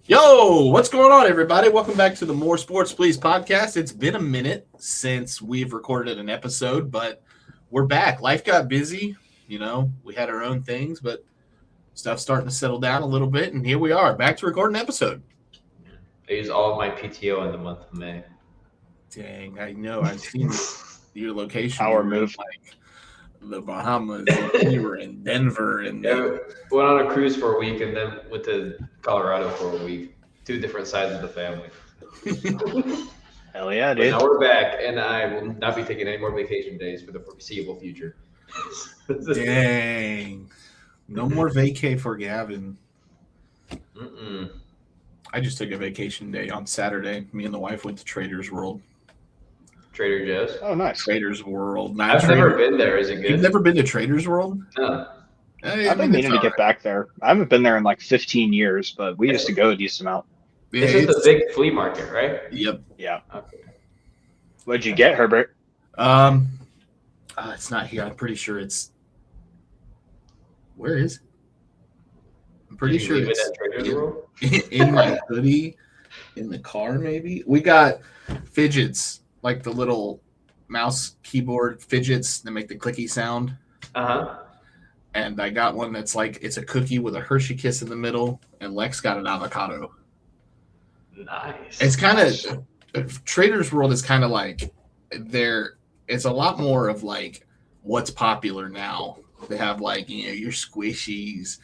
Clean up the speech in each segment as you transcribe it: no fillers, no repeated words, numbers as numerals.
Yo, what's going on, everybody? Welcome back to the More Sports Please podcast. It's been a minute since we've recorded an episode, but we're back. Life got busy. We had our own things, but stuff's starting to settle down a little bit, and here we are, back to record an episode. I use all of my PTO in the month of May. Dang, I know. I've seen your location. Power move. Like the Bahamas. You were in Denver. And Yeah, went on a cruise for a week and then went to Colorado for a week. Two different sides of the family. Hell yeah, But dude. now we're back, and I will not be taking any more vacation days for the foreseeable future. Dang. No more vacay for Gavin. Mm-mm. I just took a vacation day on Saturday. Me and the wife went to Trader's World. Trader Joe's. Oh, nice. Trader's World. I've never been there. Is it good? You've never been to Trader's World? No. I've been meaning to get back there. I haven't been there in like 15 years, but we used to go a decent amount. Yeah, It's just a big flea market, right? Yep. Yeah. Okay. What'd you get, Herbert? It's not here. I'm pretty sure it's. Where is it? I'm pretty Did you sure leave it it's at Trader's World? in my hoodie, in the car. Maybe we got fidgets, like the little mouse keyboard fidgets that make the clicky sound. Uh-huh. And I got one that's like it's a cookie with a Hershey Kiss in the middle, and Lex got an avocado. Nice. It's kind of Trader's World is kind of like it's a lot more of like what's popular now. They have like your squishies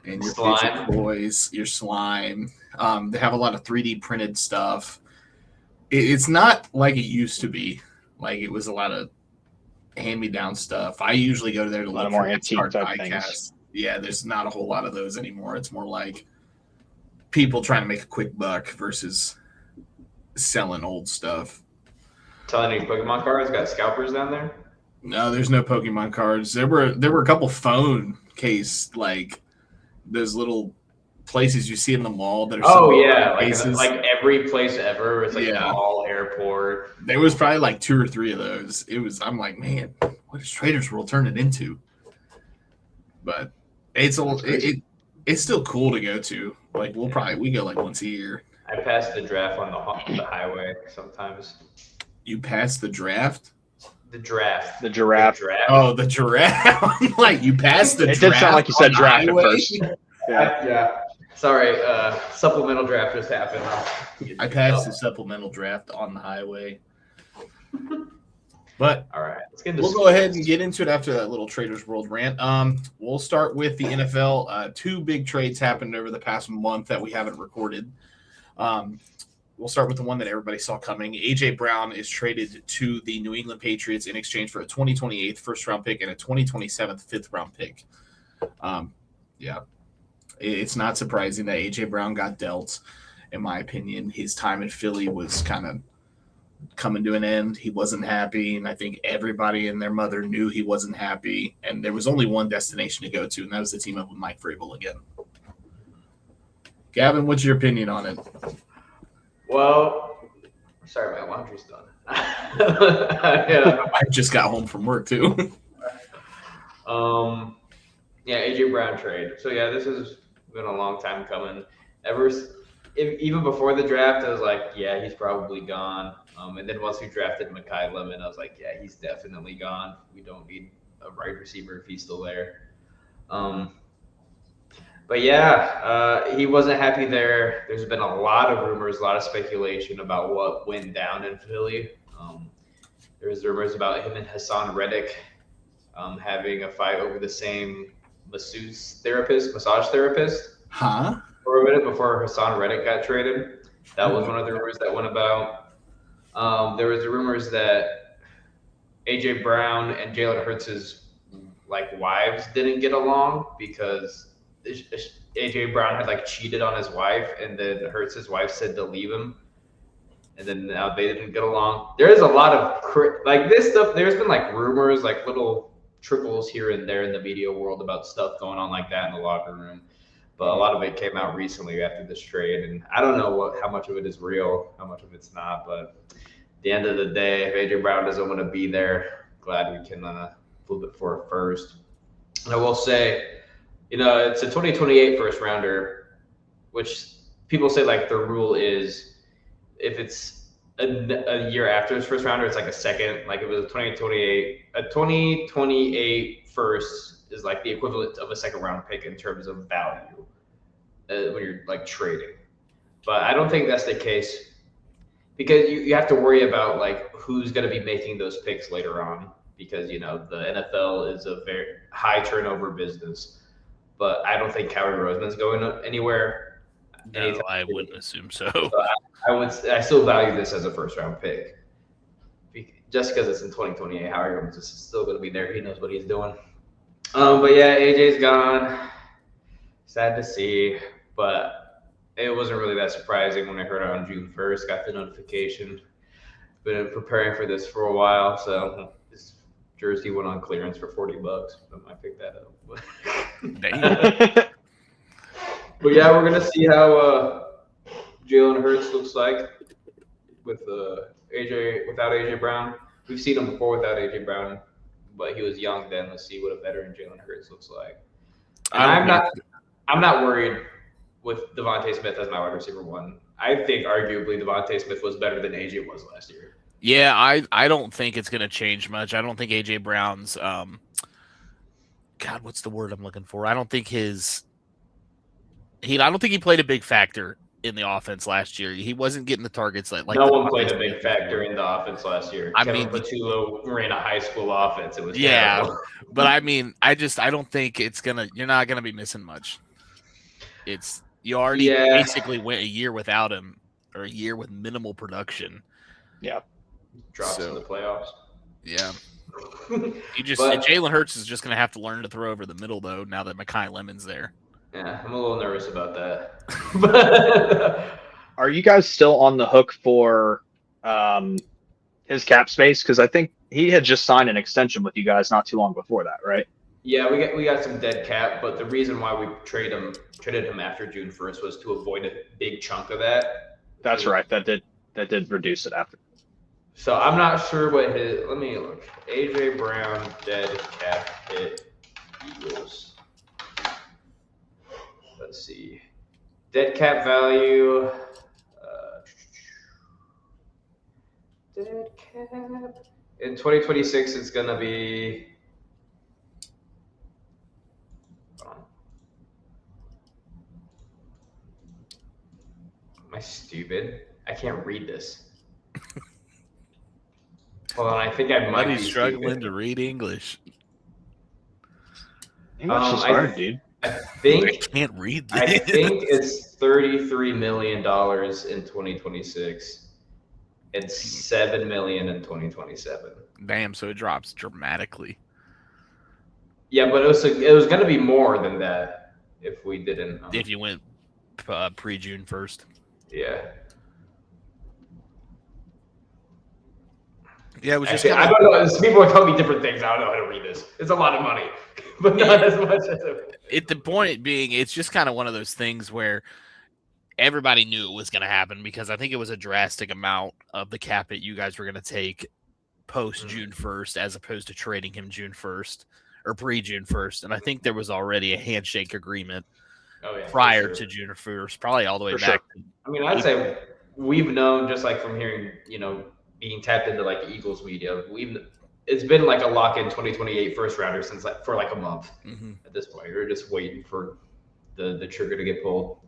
and your Slime. fidget toys, your slime. They have a lot of 3D printed stuff. It's not like it used to be. Like it was a lot of hand-me-down stuff. I usually go there to A lot look more for antique Art type die things. casts. Yeah, there's not a whole lot of those anymore. It's more like people trying to make a quick buck versus selling old stuff. Selling any Pokemon cards? Got scalpers down there? No, there's no Pokemon cards. There were a couple phone case like those little places you see in the mall that are Oh selling yeah, cases. like every place ever. It's like Yeah. mall, airport. There was probably like 2 or 3 of those. I'm like, man, what is Trader's World turning into? But it's still cool to go to. Like we go like once a year. I pass the draft on the highway sometimes. You pass the draft. The draft. The giraffe. Oh, the giraffe! I'm like you passed the It draft. did sound like you said on the draft at highway? first. Yeah. Yeah. Sorry, supplemental draft just happened. I passed the supplemental draft on the highway. But All right, let's get into we'll go ahead and get into it after that little Trader's World rant. We'll start with the NFL. 2 big trades happened over the past month that we haven't recorded. We'll start with the one that everybody saw coming. A.J. Brown is traded to the New England Patriots in exchange for a 2028 first-round pick and a 2027 fifth-round pick. Yeah, it's not surprising that A.J. Brown got dealt. In my opinion, his time in Philly was kind of coming to an end. He wasn't happy, and I think everybody and their mother knew he wasn't happy, and there was only one destination to go to, and that was the team up with Mike Vrabel again. Gavin, what's your opinion on it? Well, sorry, my laundry's done. I just got home from work, too. Yeah, AJ Brown trade. So yeah, this has been a long time coming. Even before the draft, I was like, yeah, he's probably gone. And then once we drafted Mekhi Lemon, I was like, yeah, he's definitely gone. We don't need a wide receiver if he's still there. But yeah, he wasn't happy there. There's been a lot of rumors, a lot of speculation about what went down in Philly. There was rumors about him and Hassan Reddick having a fight over the same massage therapist. Huh? For a minute before Hassan Reddick got traded. That was one of the rumors that went about. There was the rumors that AJ Brown and Jalen Hurts' wives didn't get along because AJ Brown had cheated on his wife, and then Hurts' wife said to leave him, and then now they didn't get along. There is a lot of this stuff. There's been rumors, little trickles here and there in the media world about stuff going on like that in the locker room. But a lot of it came out recently after this trade, and I don't know how much of it is real, how much of it's not. But at the end of the day, if AJ Brown doesn't want to be there, glad we can flip it for a first. And I will say, it's a 2028 first rounder, which people say like the rule is if it's a year after his first rounder, it's like a second. Like if it was a 2028 first is like the equivalent of a second round pick in terms of value when you're like trading. But I don't think that's the case because you have to worry about like who's going to be making those picks later on because the NFL is a very high turnover business. But I don't think Howie Roseman's going anywhere. No, I wouldn't assume so. I still value this as a first round pick. Just because it's in 2028, Howie Roseman is still going to be there. He knows what he's doing. But yeah, AJ's gone. Sad to see, but it wasn't really that surprising when I heard it on June 1st. Got the notification. Been preparing for this for a while, so this jersey went on clearance for $40. I might pick that up. But yeah, we're gonna see how Jalen Hurts looks like with without AJ Brown. We've seen him before without AJ Brown, but he was young then. Let's see what a veteran Jalen Hurts looks like. And I'm not worried with Devontae Smith as my wide receiver one. I think arguably Devontae Smith was better than AJ was last year. Yeah, I don't think it's going to change much. I don't think AJ Brown's God, what's the word I'm looking for? I don't think I don't think he played a big factor in the offense last year. He wasn't getting the targets like no one played a big factor in the offense last year. Kevin Patullo ran a high school offense. It was terrible. But I mean, I don't think you're not gonna be missing much. You already basically went a year without him or a year with minimal production. Yeah. Drops in the playoffs. Yeah. Jalen Hurts is just gonna have to learn to throw over the middle though, now that Mekhi Lemon's there. Yeah, I'm a little nervous about that. Are you guys still on the hook for his cap space? Because I think he had just signed an extension with you guys not too long before that, right? Yeah, we got some dead cap, but the reason why we traded him after June 1st was to avoid a big chunk of that. That's right. That did reduce it after. So I'm not sure what let me look. AJ Brown dead cap hit Eagles. Let's see. Dead cap value. Dead cap. In 2026, it's going to be. Am I stupid? I can't read this. Hold on, I think I might be struggling to read English. English is hard, dude. I think I can't read this. I think it's $33 million in 2026 and $7 million in 2027. Damn, so it drops dramatically. Yeah, but it was going to be more than that if we didn't. If you went pre-June 1st. Yeah. Yeah, it was Actually, I don't know. People are telling me different things. I don't know how to read this. It's a lot of money, but not as much as the point being, it's just kind of one of those things where everybody knew it was going to happen because I think it was a drastic amount of the cap that you guys were going to take post June 1st as opposed to trading him June 1st or pre-June 1st. And I think there was already a handshake agreement prior to June 1st, probably all the way back. I mean, I'd say we've known just like from hearing, being tapped into like the Eagles media, it's been like a lock-in 2028 first rounder since for like a month at this point. We're just waiting for the trigger to get pulled.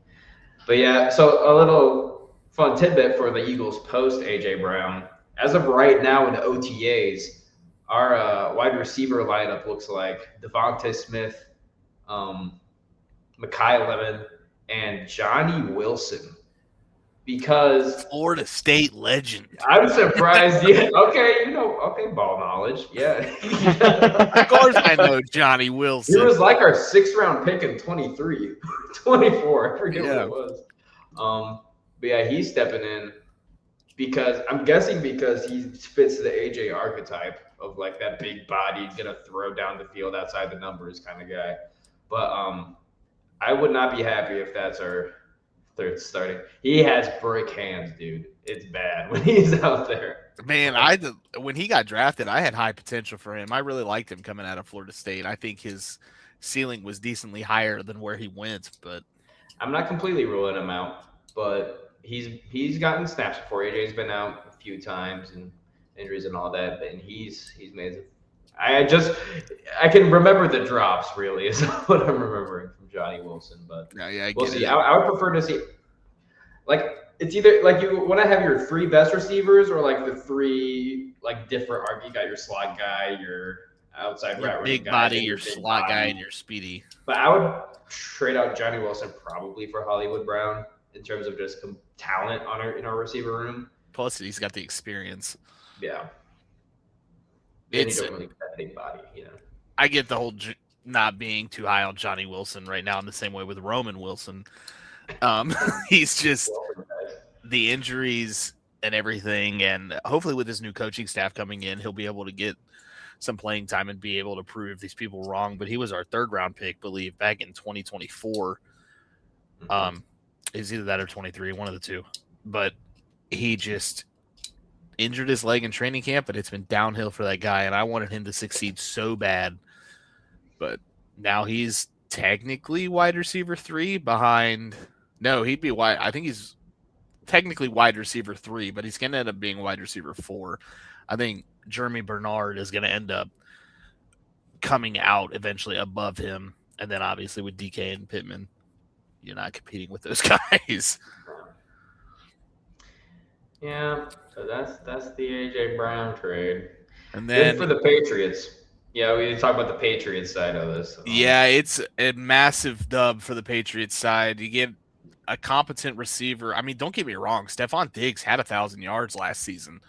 But yeah, so a little fun tidbit for the Eagles post AJ Brown. As of right now in the OTAs, our wide receiver lineup looks like Devontae Smith, Mekhi Lemon, and Johnny Wilson. Because Florida State legend. I'm surprised. Yeah. Okay, ball knowledge. Yeah. Of course I know Johnny Wilson. He was like our 6th round pick in 23, 24. I forget what it was. But yeah, he's stepping in because I'm guessing because he fits the AJ archetype of like that big body, gonna throw down the field outside the numbers kind of guy. But I would not be happy if that's our third starting. He has brick hands, dude. It's bad when he's out there. Man, when he got drafted, I had high potential for him. I really liked him coming out of Florida State. I think his ceiling was decently higher than where he went, but I'm not completely ruling him out. but he's gotten snaps before. AJ's been out a few times and injuries and all that, and he's made. I can remember the drops. Really, is what I'm remembering from Johnny Wilson. But I we'll get see. it. I would prefer to see, like, it's either like you want to have your three best receivers or like the three like different. You got your slot guy, your outside Your route big running guy, body, and your big slot guy, body. and your speedy. But I would trade out Johnny Wilson probably for Hollywood Brown in terms of just talent in our receiver room. Plus, he's got the experience. Yeah. And It's you don't really get that big body, you know. I get the whole not being too high on Johnny Wilson right now in the same way with Roman Wilson. He's just the injuries and everything, and hopefully with his new coaching staff coming in, he'll be able to get some playing time and be able to prove these people wrong. But he was our 3rd round pick, I believe, back in 2024. Is either that or 23, one of the two. But he just injured his leg in training camp, and it's been downhill for that guy. And I wanted him to succeed so bad, but now he's technically wide receiver 3 behind. No, he'd be wide. I think he's technically wide receiver 3, but he's going to end up being wide receiver 4. I think Jeremy Bernard is going to end up coming out eventually above him. And then obviously with DK and Pittman, you're not competing with those guys. Yeah, so that's the AJ Brown trade. And then good for the Patriots. Yeah, we talk about the Patriots side of this. Yeah, it's a massive dub for the Patriots side. You get a competent receiver. I mean, don't get me wrong. Stephon Diggs had 1,000 yards last season.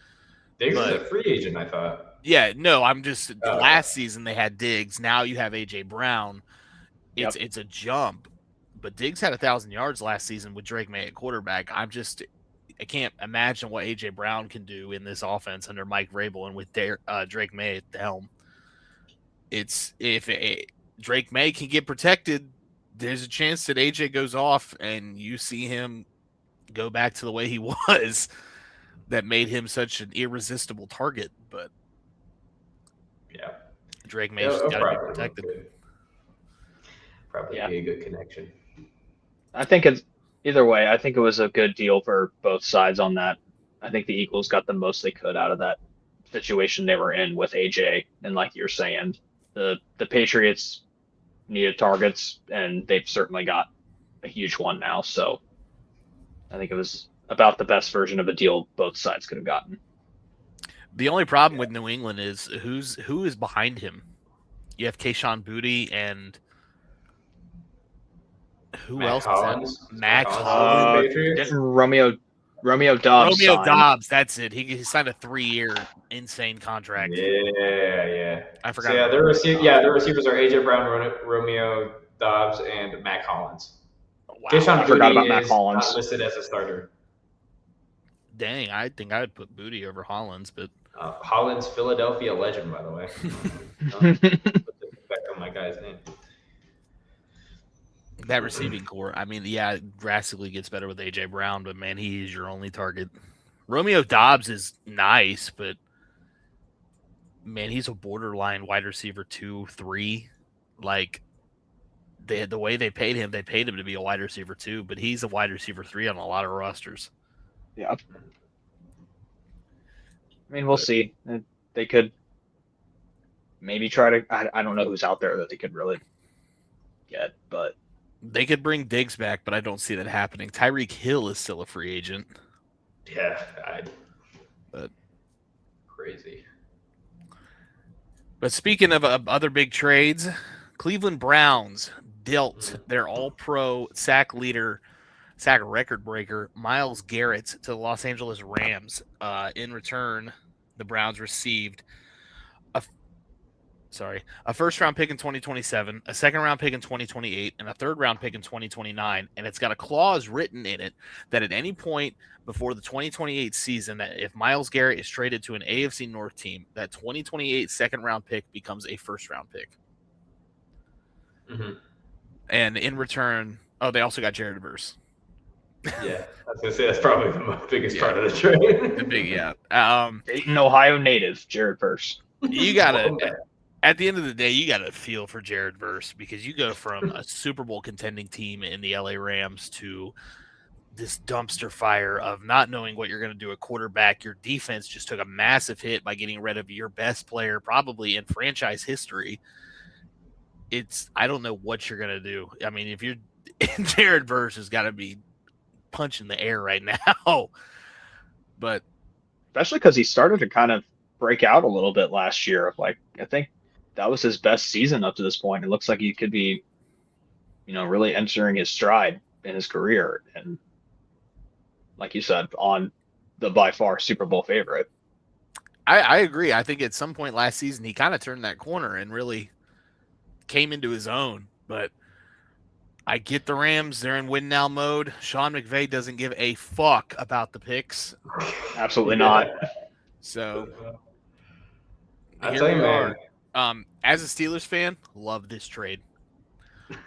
Diggs is a free agent, I thought. Yeah, no, I'm just last season they had Diggs. Now you have AJ Brown. It's a jump. But Diggs had 1,000 yards last season with Drake May at quarterback. I can't imagine what AJ Brown can do in this offense under Mike Vrabel and with Drake May at the helm. If Drake May can get protected, there's a chance that AJ goes off and you see him go back to the way he was that made him such an irresistible target. But yeah, Drake May's got to be protected. Probably be a good connection. I think it's either way. I think it was a good deal for both sides on that. I think the Eagles got the most they could out of that situation they were in with AJ. And like you're saying, the Patriots needed targets, and they've certainly got a huge one now. So I think it was about the best version of a deal both sides could have gotten. The only problem with New England is who is behind him. You have Kayshon Boutte and who Mac else Hollins. is that? Mac Hollins. Didn't Romeo Dobbs sign? Dobbs, that's it. He signed a 3-year insane contract. Yeah. I forgot. So yeah, the receivers are AJ Brown, Romeo Dobbs, and Mac Hollins. Wow. Kayshon I forgot about Boutte Mac is Hollins. not listed as a starter. Dang, I think I would put Boutte over Hollins, but Hollins, Philadelphia legend, by the way. Put the back on my guy's name. that receiving core, I mean, yeah, it drastically gets better with AJ Brown, but man, he is your only target. Romeo Dobbs is nice, but man, he's a borderline wide receiver 2, 3. Like the way they paid him to be a wide receiver 2, but he's a wide receiver 3 on a lot of rosters. Yeah. I mean, we'll see. They could maybe try to. I don't know who's out there that they could really get, but they could bring Diggs back, but I don't see that happening. Tyreek Hill is still a free agent. Yeah, but crazy. But speaking of other big trades, Cleveland Browns dealt their All-Pro sack record breaker, Myles Garrett, to the Los Angeles Rams. In return, the Browns received a first-round pick in 2027, a second-round pick in 2028, and a third-round pick in 2029. And it's got a clause written in it that at any point before the 2028 season, that if Myles Garrett is traded to an AFC North team, that 2028 second-round pick becomes a first-round pick. Mm-hmm. And in return, they also got Jared Verse. Yeah, I was gonna say that's probably the biggest part of the trade. Dayton, Ohio native Jared Verse. You gotta, at the end of the day, you gotta feel for Jared Verse because you go from a Super Bowl contending team in the LA Rams to this dumpster fire of not knowing what you're going to do at quarterback. Your defense just took a massive hit by getting rid of your best player, probably in franchise history. I don't know what you're going to do. I mean, if you're Jared Verse has got to be punching the air right now, but especially because he started to kind of break out a little bit last year. Like, I think that was his best season up to this point. It looks like he could be, really entering his stride in his career. And like you said, on the by far Super Bowl favorite. I agree. I think at some point last season, he kind of turned that corner and really came into his own. But I get the Rams. They're in win now mode. Sean McVay doesn't give a fuck about the picks. Absolutely not. So I here tell you, we man. are. As a Steelers fan, love this trade.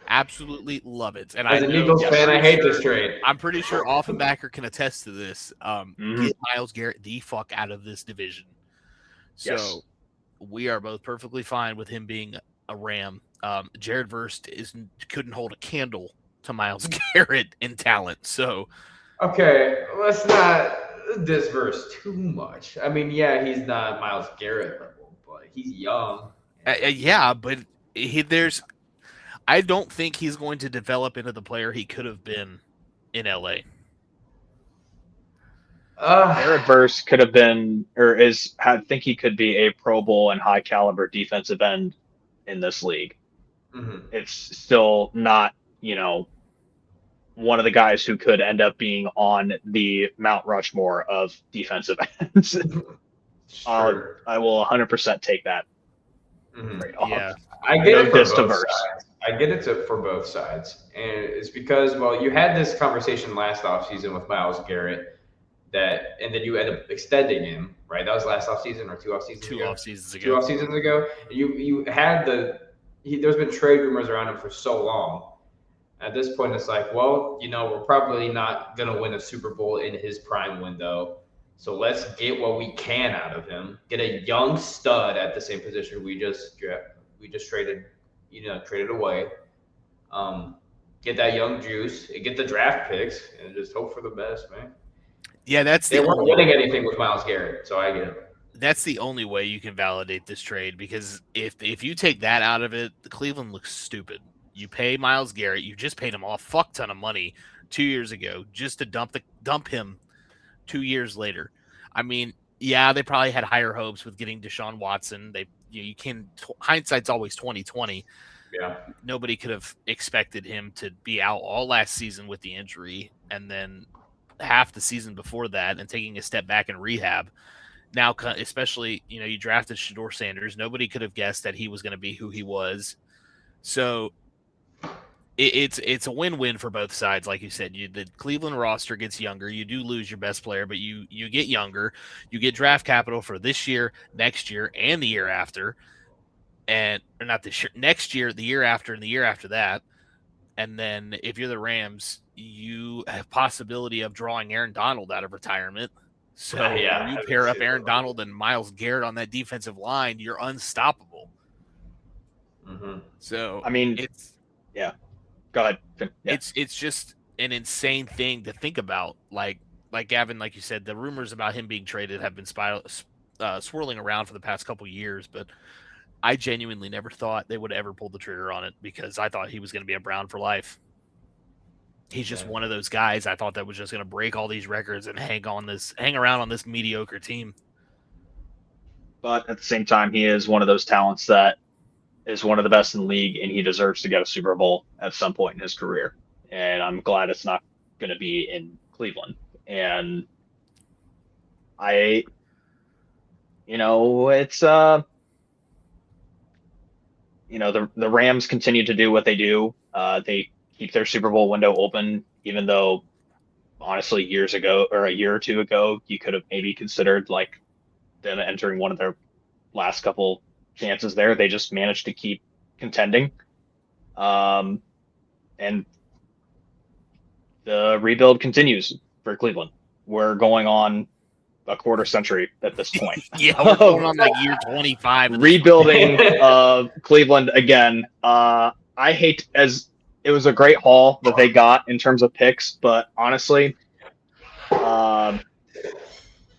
Absolutely love it. And As I an know- Eagles I'm fan, I pretty hate sure- this trade. I'm pretty sure Offenbacher can attest to this. Mhm. Get Myles Garrett the fuck out of this division. So Yes. we are both perfectly fine with him being a Ram. Jared Verse couldn't hold a candle to Myles Garrett in talent. So Okay, let's not disverse too much. I mean, yeah, he's not Myles Garrett level, but he's young. yeah, but I don't think he's going to develop into the player he could have been in LA. Jared Verse could have been, or I think he could be a Pro Bowl and high caliber defensive end in this league. Mhm. It's still not, one of the guys who could end up being on the Mount Rushmore of defensive ends. Sure. I will 100% take that Mhm. right off. Yeah. I get No it for diss to both Verse. sides. I get it for both sides. And it's because, well, you had this conversation last offseason with Myles Garrett and then you ended up extending him, right? That was last offseason or 2 off seasons Two ago? off seasons 2 ago. off seasons ago. You had there's been trade rumors around him for so long. At this point, it's like, well, we're probably not going to win a Super Bowl in his prime window. So let's get what we can out of him. Get a young stud at the same position we just traded, traded away. Get that young juice, get the draft picks, and just hope for the best, man. Yeah, that's They the weren't only winning anything with Myles Garrett, so I get it. That's the only way you can validate this trade, because if you take that out of it, Cleveland looks stupid. You pay Myles Garrett, you just paid him a fuck ton of money 2 years ago just to dump him 2 years later. I mean, yeah, they probably had higher hopes with getting Deshaun Watson. Hindsight's always 20/20. Yeah. Nobody could have expected him to be out all last season with the injury, and then half the season before that, and taking a step back in rehab. Now, especially, you drafted Shedeur Sanders. Nobody could have guessed that he was going to be who he was. So it's a win-win for both sides. Like you said, the Cleveland roster gets younger. You do lose your best player, but you get younger. You get draft capital for this year, next year, and the year after. Or not this year, next year, the year after, and the year after that. And then if you're the Rams, you have possibility of drawing Aaron Donald out of retirement. So Yeah, when I you pair would up say Aaron that. Donald and Myles Garrett on that defensive line, you're unstoppable. Mm-hmm. So I mean, go ahead. Yeah. it's just an insane thing to think about. Like Gavin, like you said, the rumors about him being traded have been swirling around for the past couple years, but I genuinely never thought they would ever pull the trigger on it, because I thought he was going to be a Brown for life. He's just one of those guys I thought that was just going to break all these records and hang around on this mediocre team. But at the same time, he is one of those talents that is one of the best in the league, and he deserves to get a Super Bowl at some point in his career. And I'm glad it's not going to be in Cleveland. And it's the Rams continue to do what they do. They keep their Super Bowl window open, even though honestly years ago or a year or two ago, you could have maybe considered like them entering one of their last couple chances there. They just managed to keep contending. And the rebuild continues for Cleveland. We're going on a quarter century at this point. Yeah, we're going on like year 25. Rebuilding Cleveland again. It was a great haul that they got in terms of picks, but honestly,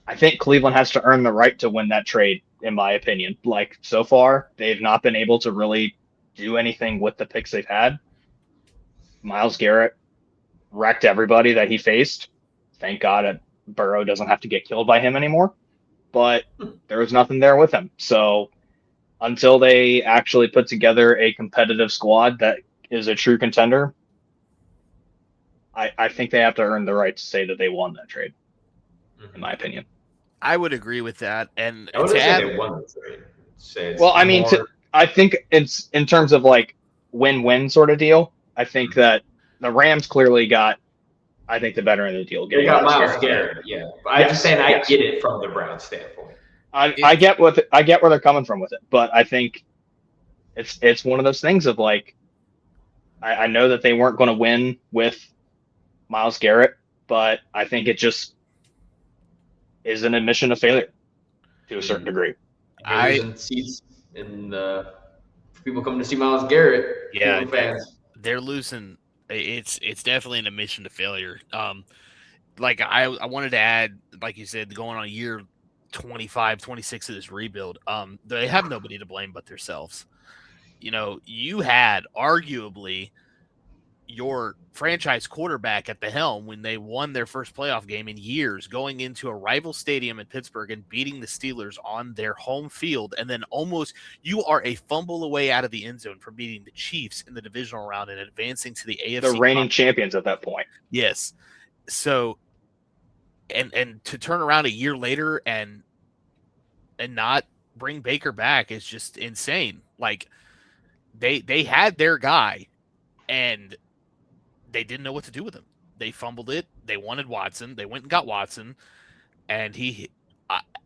I think Cleveland has to earn the right to win that trade, in my opinion. Like, so far, they've not been able to really do anything with the picks they've had. Myles Garrett wrecked everybody that he faced. Thank God Burrow doesn't have to get killed by him anymore. But there was nothing there with him. So until they actually put together a competitive squad that is a true contender, I think they have to earn the right to say that they won that trade, in my opinion. I would agree with that. And I wouldn't say they won the trade. Well, I mean, I think it's in terms of like win-win sort of deal. I think that the Rams clearly got, I think, the better end of the deal. They got Myles Garrett, yeah. But I'm just saying I get it from the Browns standpoint. I get where they're coming from with it, but I think it's one of those things of like, I know that they weren't going to win with Myles Garrett, but I think it just is an admission of failure to a certain degree. You're losing seats in people coming to see Myles Garrett. Yeah, fans. They're losing. It's definitely an admission to failure. Like I wanted to add, like you said, going on year 25, 26 of this rebuild. They have nobody to blame but themselves. You know, you had arguably your franchise quarterback at the helm when they won their first playoff game in years, going into a rival stadium in Pittsburgh and beating the Steelers on their home field. And then you are a fumble away out of the end zone from beating the Chiefs in the divisional round and advancing to the AFC. The reigning champions at that point. Yes. So, and to turn around a year later and not bring Baker back is just insane. Like they had their guy and they didn't know what to do with him. They fumbled it. They wanted Watson. They went and got Watson, and he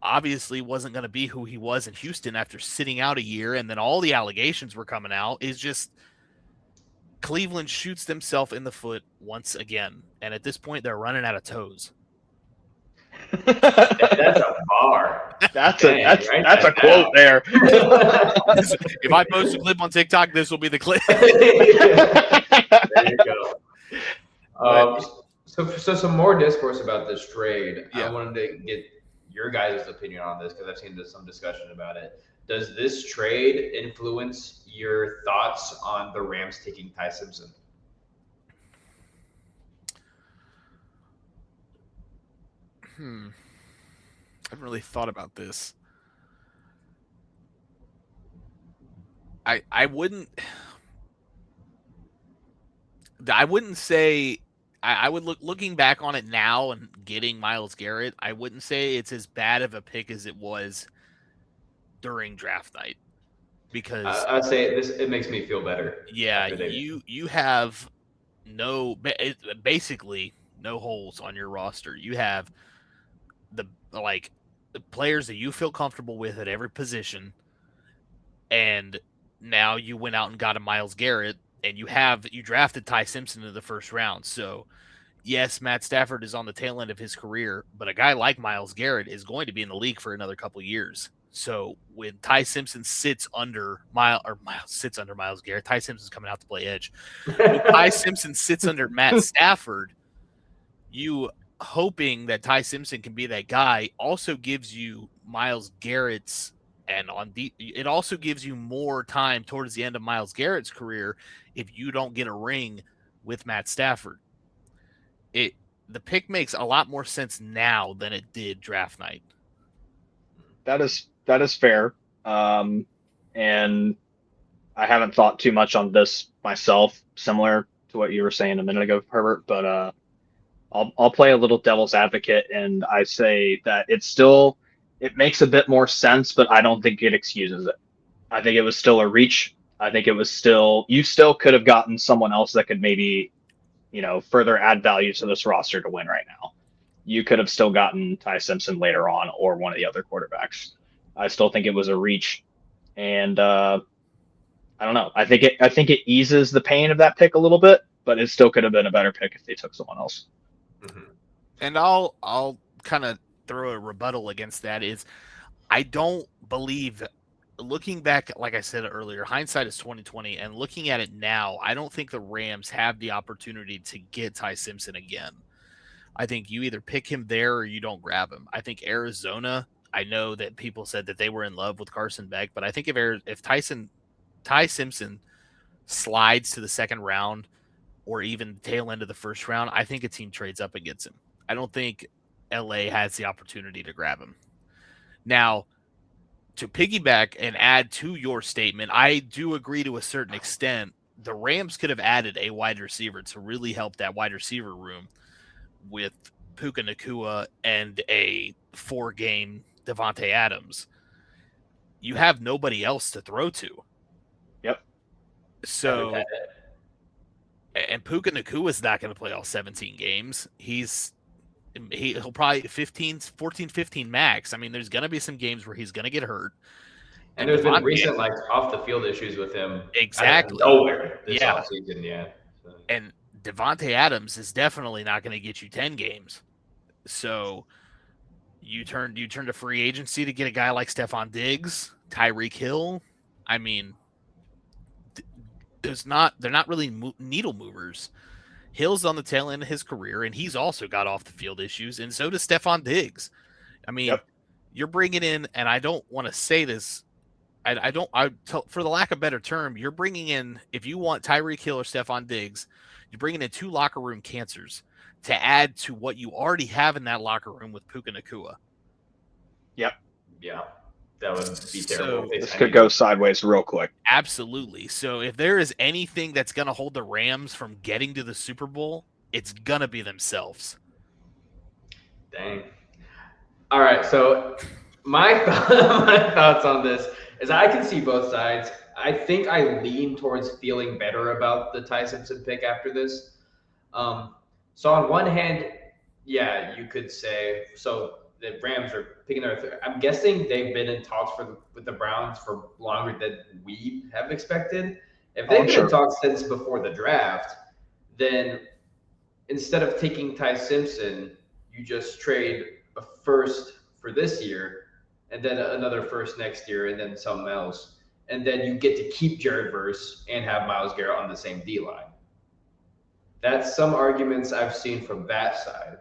obviously wasn't going to be who he was in Houston after sitting out a year, and then all the allegations were coming out. Is just Cleveland shoots themselves in the foot once again, and at this point, they're running out of toes. That's a bar. That's a quote there. If I post a clip on TikTok, this will be the clip. There you go. So some more discourse about this trade. Yeah. I wanted to get your guys' opinion on this because I've seen some discussion about it. Does this trade influence your thoughts on the Rams taking Ty Simpson? I haven't really thought about this. I wouldn't say I would looking back on it now and getting Myles Garrett, I wouldn't say it's as bad of a pick as it was during draft night, because I'd say it makes me feel better. Yeah, you have basically no holes on your roster. You have the players that you feel comfortable with at every position, and now you went out and got a Myles Garrett. And you drafted Ty Simpson in the first round. So, yes, Matt Stafford is on the tail end of his career, but a guy like Myles Garrett is going to be in the league for another couple of years. So when Ty Simpson sits under Myles Garrett, Ty Simpson's coming out to play edge. When Ty Simpson sits under Matt Stafford, you hoping that Ty Simpson can be that guy also gives you Myles Garrett's. And it also gives you more time towards the end of Myles Garrett's career if you don't get a ring with Matt Stafford. The pick makes a lot more sense now than it did draft night. That is fair. And I haven't thought too much on this myself, similar to what you were saying a minute ago, Herbert, but I'll play a little devil's advocate, and I say that it makes a bit more sense, but I don't think it excuses it. I think it was still a reach. I think you still could have gotten someone else that could maybe, further add value to this roster to win right now. You could have still gotten Ty Simpson later on or one of the other quarterbacks. I still think it was a reach, and I don't know. I think it eases the pain of that pick a little bit, but it still could have been a better pick if they took someone else. Mm-hmm. And I'll kind of throw a rebuttal against that is I don't believe, looking back, like I said earlier, hindsight is 2020, and looking at it now, I don't think the Rams have the opportunity to get Ty Simpson again. I think you either pick him there or you don't grab him. I think Arizona, I know that people said that they were in love with Carson Beck, but I think if Ty Simpson slides to the second round or even tail end of the first round, I think a team trades up and gets him. I don't think LA has the opportunity to grab him. Now, to piggyback and add to your statement, I do agree to a certain extent. The Rams could have added a wide receiver to really help that wide receiver room with Puka Nacua and a 4-game Devontae Adams. You have nobody else to throw to. Yep. So, and Puka Nacua is not going to play all 17 games. He'll probably 14, 15 max. I mean, there's going to be some games where he's going to get hurt. And there's been recent like off the field issues with him. Exactly. Nowhere this offseason, yeah. So. And Devontae Adams is definitely not going to get you 10 games. So you turn to free agency to get a guy like Stephon Diggs, Tyreek Hill. I mean, they're not really needle movers. Hill's on the tail end of his career, and he's also got off the field issues, and so does Stephon Diggs. I mean, you're bringing in, and I don't want to say this, for the lack of a better term, you're bringing in, if you want Tyreek Hill or Stephon Diggs, you're bringing in 2 locker room cancers to add to what you already have in that locker room with Puka Nacua. Yep. Yeah. That would be terrible. So this could go sideways real quick. Absolutely. So if there is anything that's going to hold the Rams from getting to the Super Bowl, it's going to be themselves. Dang. All right. So my thoughts on this is I can see both sides. I think I lean towards feeling better about the Ty Simpson pick after this. So on one hand, yeah, you could say, so the Rams are picking their I'm guessing they've been in talks with the Browns for longer than we have expected. If they've been in talks since before the draft, then instead of taking Ty Simpson, you just trade a first for this year and then another first next year and then something else. And then you get to keep Jared Verse and have Myles Garrett on the same D-line. That's some arguments I've seen from that side.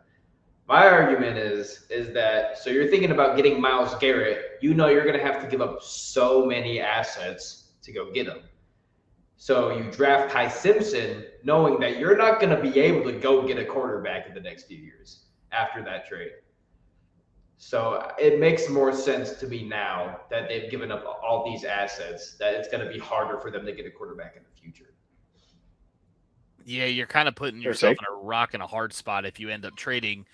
My argument is that, so you're thinking about getting Myles Garrett, you know you're going to have to give up so many assets to go get him. So you draft Ty Simpson knowing that you're not going to be able to go get a quarterback in the next few years after that trade. So it makes more sense to me now that they've given up all these assets that it's going to be harder for them to get a quarterback in the future. Yeah, you're kind of putting yourself in a rock and a hard spot if you end up trading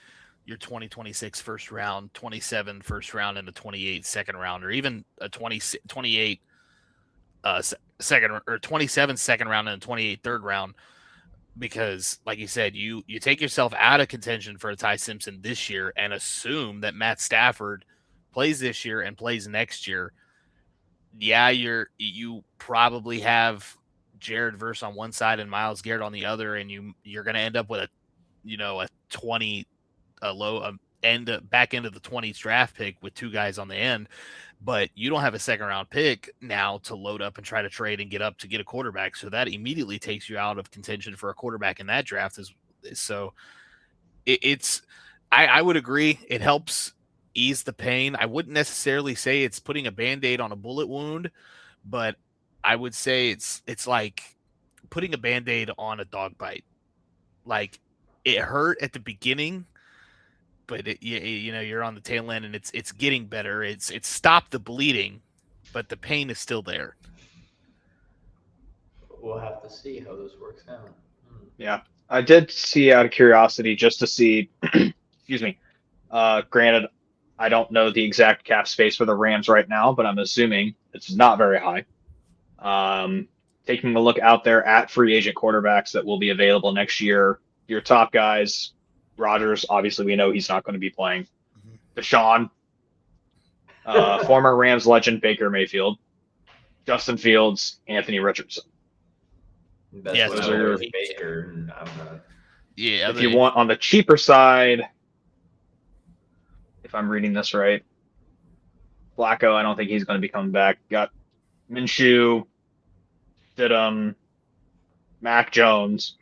your 2026 first round, 27 first round, and a 28 second round, or even a 28 second or 27 second round and a 28 third round. Because, like you said, you take yourself out of contention for a Ty Simpson this year and assume that Matt Stafford plays this year and plays next year. Yeah, you probably have Jared Verse on one side and Myles Garrett on the other, and you're going to end up with a 20 back end of the 20s draft pick with 2 guys on the end. But you don't have a second round pick now to load up and try to trade and get up to get a quarterback. So that immediately takes you out of contention for a quarterback in that draft. I would agree. It helps ease the pain. I wouldn't necessarily say it's putting a Band-Aid on a bullet wound, but I would say it's like putting a Band-Aid on a dog bite. Like, it hurt at the beginning, but you're on the tail end and it's getting better. It's stopped the bleeding, but the pain is still there. We'll have to see how this works out. Yeah, I did see out of curiosity just to see. Excuse me. Granted, I don't know the exact cap space for the Rams right now, but I'm assuming it's not very high. Taking a look out there at free agent quarterbacks that will be available next year, your top guys. Rodgers, obviously, we know he's not going to be playing. Deshaun, former Rams legend Baker Mayfield, Justin Fields, Anthony Richardson. Yes, those are Baker. I'm not. Yeah. If you want on the cheaper side, if I'm reading this right, Flacco, I don't think he's going to be coming back. Got Minshew, Stidham, Mac Jones.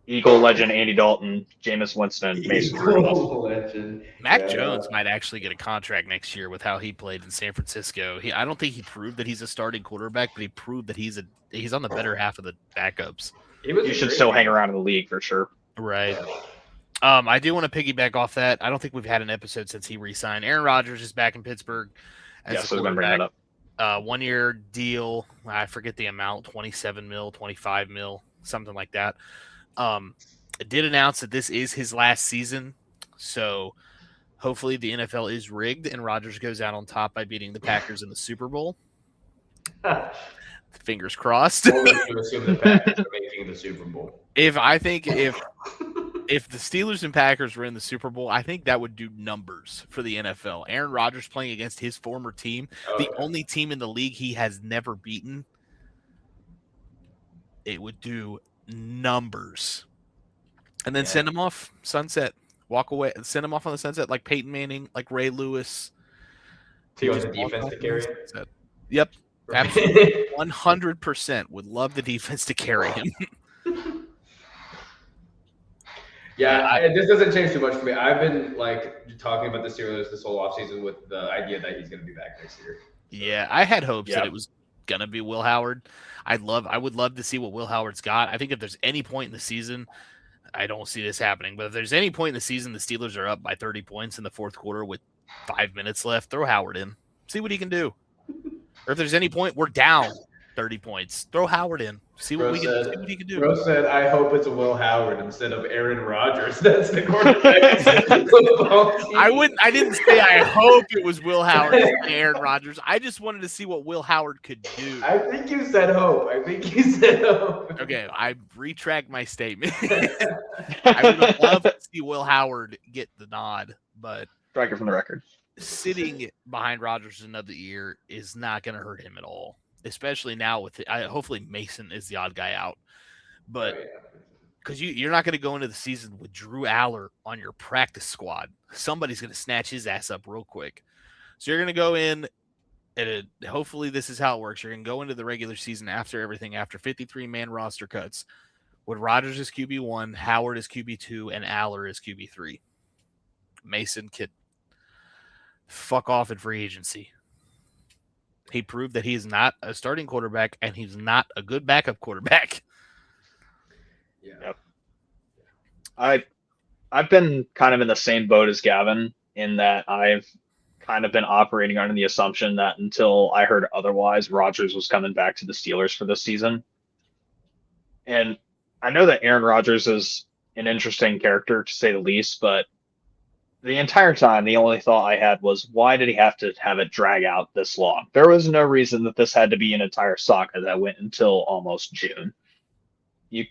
Eagle legend Andy Dalton, Jameis Winston, Mason Rudolph. Legend. Mac Jones might actually get a contract next year with how he played in San Francisco. I don't think he proved that he's a starting quarterback, but he proved that he's on the better half of the backups. You should still hang around in the league for sure. Right. I do want to piggyback off that. I don't think we've had an episode since he re-signed. Aaron Rodgers is back in Pittsburgh as Yes, I was going to bring that up. 1-year deal. I forget the amount, 27 mil, 25 mil, something like that. It did announce that this is his last season, so hopefully the NFL is rigged and Rodgers goes out on top by beating the Packers in the Super Bowl. Fingers crossed. We'll assume the Packers are making the Super Bowl. If the Steelers and Packers were in the Super Bowl, I think that would do numbers for the NFL. Aaron Rodgers playing against his former team, only team in the league he has never beaten, it would do numbers. And then send him off sunset. Walk away. Send him off on the sunset like Peyton Manning, like Ray Lewis. Do you want the defense to carry him? Yep. Absolutely. 100% would love the defense to carry him. This doesn't change too much for me. I've been talking about the Steelers this whole offseason with the idea that he's going to be back next year. Yeah, I had hopes that it was going to be Will Howard. I would love to see what Will Howard's got. I think if there's any point in the season, I don't see this happening, but if there's any point in the season the Steelers are up by 30 points in the fourth quarter with 5 minutes left, throw Howard in. See what he can do. Or if there's any point we're down 30 points, throw Howard in. See what he can do. Bro said, I hope it's Will Howard instead of Aaron Rodgers. That's the quarterback. I didn't say I hope it was Will Howard and Aaron Rodgers. I just wanted to see what Will Howard could do. I think you said hope. Okay, I retract my statement. I would love to see Will Howard get the nod, but strike it from the record. Sitting behind Rodgers another year is not going to hurt him at all. Especially now with hopefully Mason is the odd guy out, but because you're not going to go into the season with Drew Aller on your practice squad. Somebody's going to snatch his ass up real quick. So you're going to go in and hopefully this is how it works. You're going to go into the regular season after 53-man roster cuts with Rodgers as QB1, Howard as QB2, and Aller as QB3. Mason could fuck off at free agency. He proved that he's not a starting quarterback and he's not a good backup quarterback. Yep. I've been kind of in the same boat as Gavin in that I've kind of been operating under the assumption that until I heard otherwise, Rodgers was coming back to the Steelers for this season. And I know that Aaron Rodgers is an interesting character to say the least, but the entire time, the only thought I had was, why did he have to have it drag out this long? There was no reason that this had to be an entire saga that went until almost June. We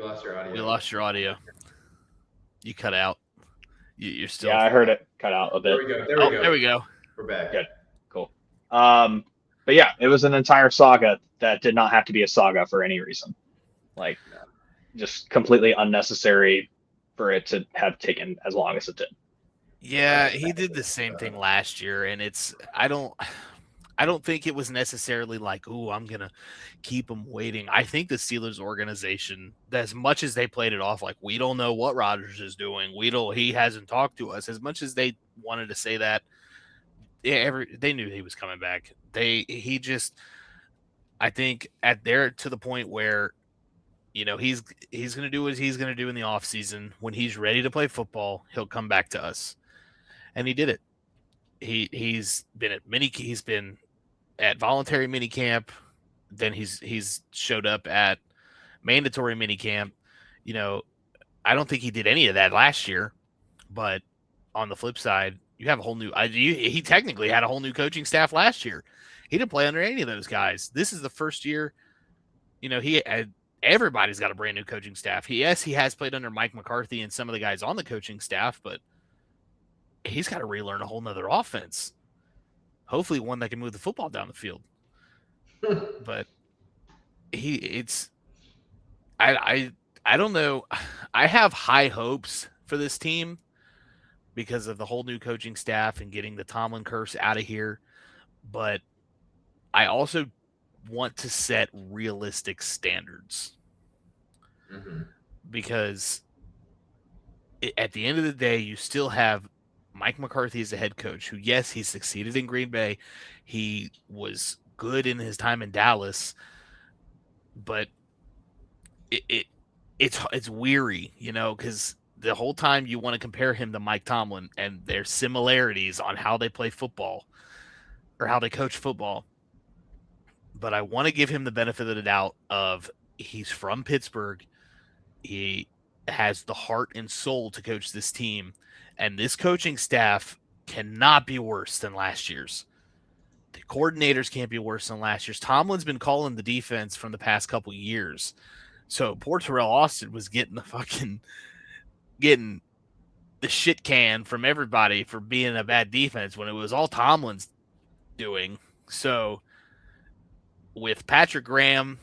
lost your audio. We lost your audio. You cut out. You're still. Yeah, I heard it cut out a bit. There we go. We're back. Good. Cool. But yeah, it was an entire saga that did not have to be a saga for any reason. Just completely unnecessary for it to have taken as long as it did. Yeah, he did the same thing last year, and I don't think it was necessarily like, ooh, I'm gonna keep him waiting. I think the Steelers organization, as much as they played it off like we don't know what Rodgers is doing, he hasn't talked to us, as much as they wanted to say that, they knew he was coming back. I think to the point where, he's going to do what he's going to do in the offseason. When he's ready to play football, he'll come back to us. And he did it. He's been at voluntary minicamp. Then he's showed up at mandatory minicamp. I don't think he did any of that last year. But on the flip side, you have a whole new he technically had a whole new coaching staff last year. He didn't play under any of those guys. This is the first year, everybody's got a brand new coaching staff. He has played under Mike McCarthy and some of the guys on the coaching staff, but he's got to relearn a whole nother offense. Hopefully one that can move the football down the field. But I don't know. I have high hopes for this team because of the whole new coaching staff and getting the Tomlin curse out of here. But I also want to set realistic standards. Mm-hmm. Because at the end of the day, you still have Mike McCarthy as a head coach who, yes, he succeeded in Green Bay. He was good in his time in Dallas, but it's weary, because the whole time you want to compare him to Mike Tomlin and their similarities on how they play football or how they coach football. But I want to give him the benefit of the doubt of he's from Pittsburgh. He has the heart and soul to coach this team, and this coaching staff cannot be worse than last year's. The coordinators can't be worse than last year's. Tomlin's been calling the defense from the past couple years. So poor Terrell Austin was getting the shit can from everybody for being a bad defense when it was all Tomlin's doing. So with Patrick Graham,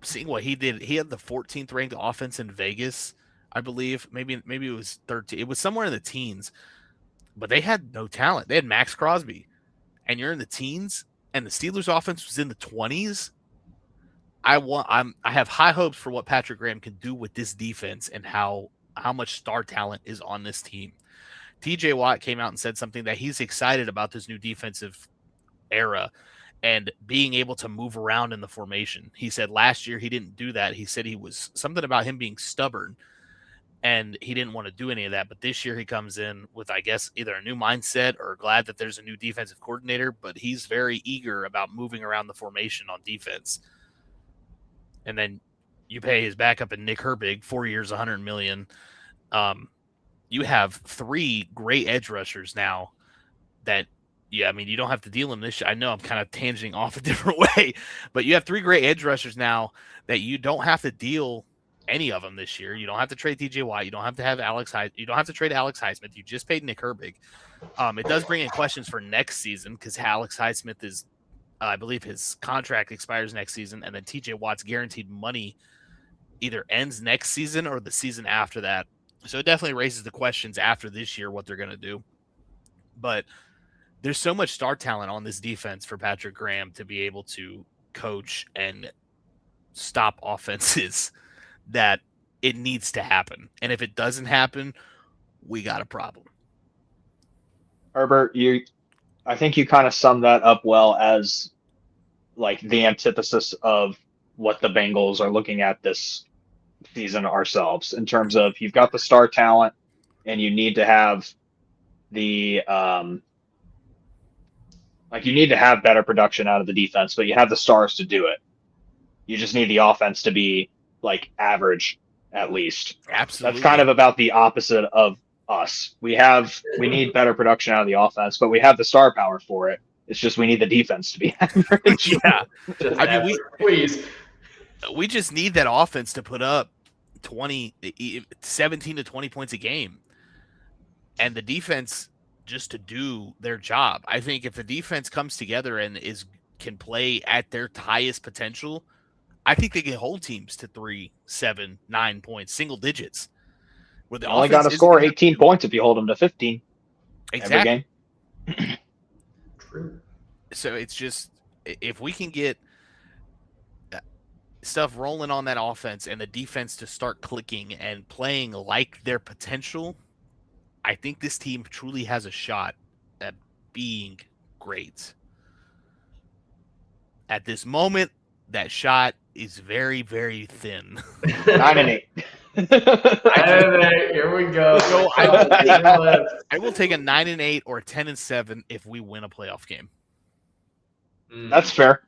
seeing what he did, he had the 14th ranked offense in Vegas, I believe. Maybe it was 13. It was somewhere in the teens, but they had no talent. They had Max Crosby, and you're in the teens, and the Steelers' offense was in the 20s. I have high hopes for what Patrick Graham can do with this defense and how much star talent is on this team. TJ Watt came out and said something that he's excited about this new defensive era and being able to move around in the formation. He said last year he didn't do that. He said he was something about him being stubborn and he didn't want to do any of that. But this year he comes in with, I guess, either a new mindset or glad that there's a new defensive coordinator, but he's very eager about moving around the formation on defense. And then you pay his backup in Nick Herbig, 4 years, $100 million. You have 3 great edge rushers now that, yeah, I mean, you don't have to deal in this. I know I'm kind of tangenting off a different way, but you have 3 great edge rushers now that you don't have to deal any of them this year. You don't have to trade TJ Watt. You don't have to have you don't have to trade Alex Highsmith. You just paid Nick Herbig. It does bring in questions for next season because Alex Highsmith is, I believe his contract expires next season, and then TJ Watt's guaranteed money either ends next season or the season after that. So it definitely raises the questions after this year what they're going to do. But there's so much star talent on this defense for Patrick Graham to be able to coach and stop offenses that it needs to happen. And if it doesn't happen, we got a problem. Herbert, I think you kind of summed that up well as like the antithesis of what the Bengals are looking at this season ourselves in terms of you've got the star talent and you need to have the you need to have better production out of the defense, but you have the stars to do it. You just need the offense to be like average at least. Absolutely. That's kind of about the opposite of us. We need better production out of the offense, but we have the star power for it. It's just we need the defense to be average. Yeah. I mean, please. We just need that offense to put up 17 to 20 points a game. And the defense just to do their job. I think if the defense comes together and can play at their highest potential, I think they can hold teams to 3, 7, 9 points, single digits. Where the only got to score 18 points if you hold them to 15 exactly. every game. True. So it's just if we can get stuff rolling on that offense and the defense to start clicking and playing like their potential, I think this team truly has a shot at being great. At this moment, that shot is very, very thin. 9-8. Here we go. So I will take a 9-8 or a 10-7 if we win a playoff game. That's fair.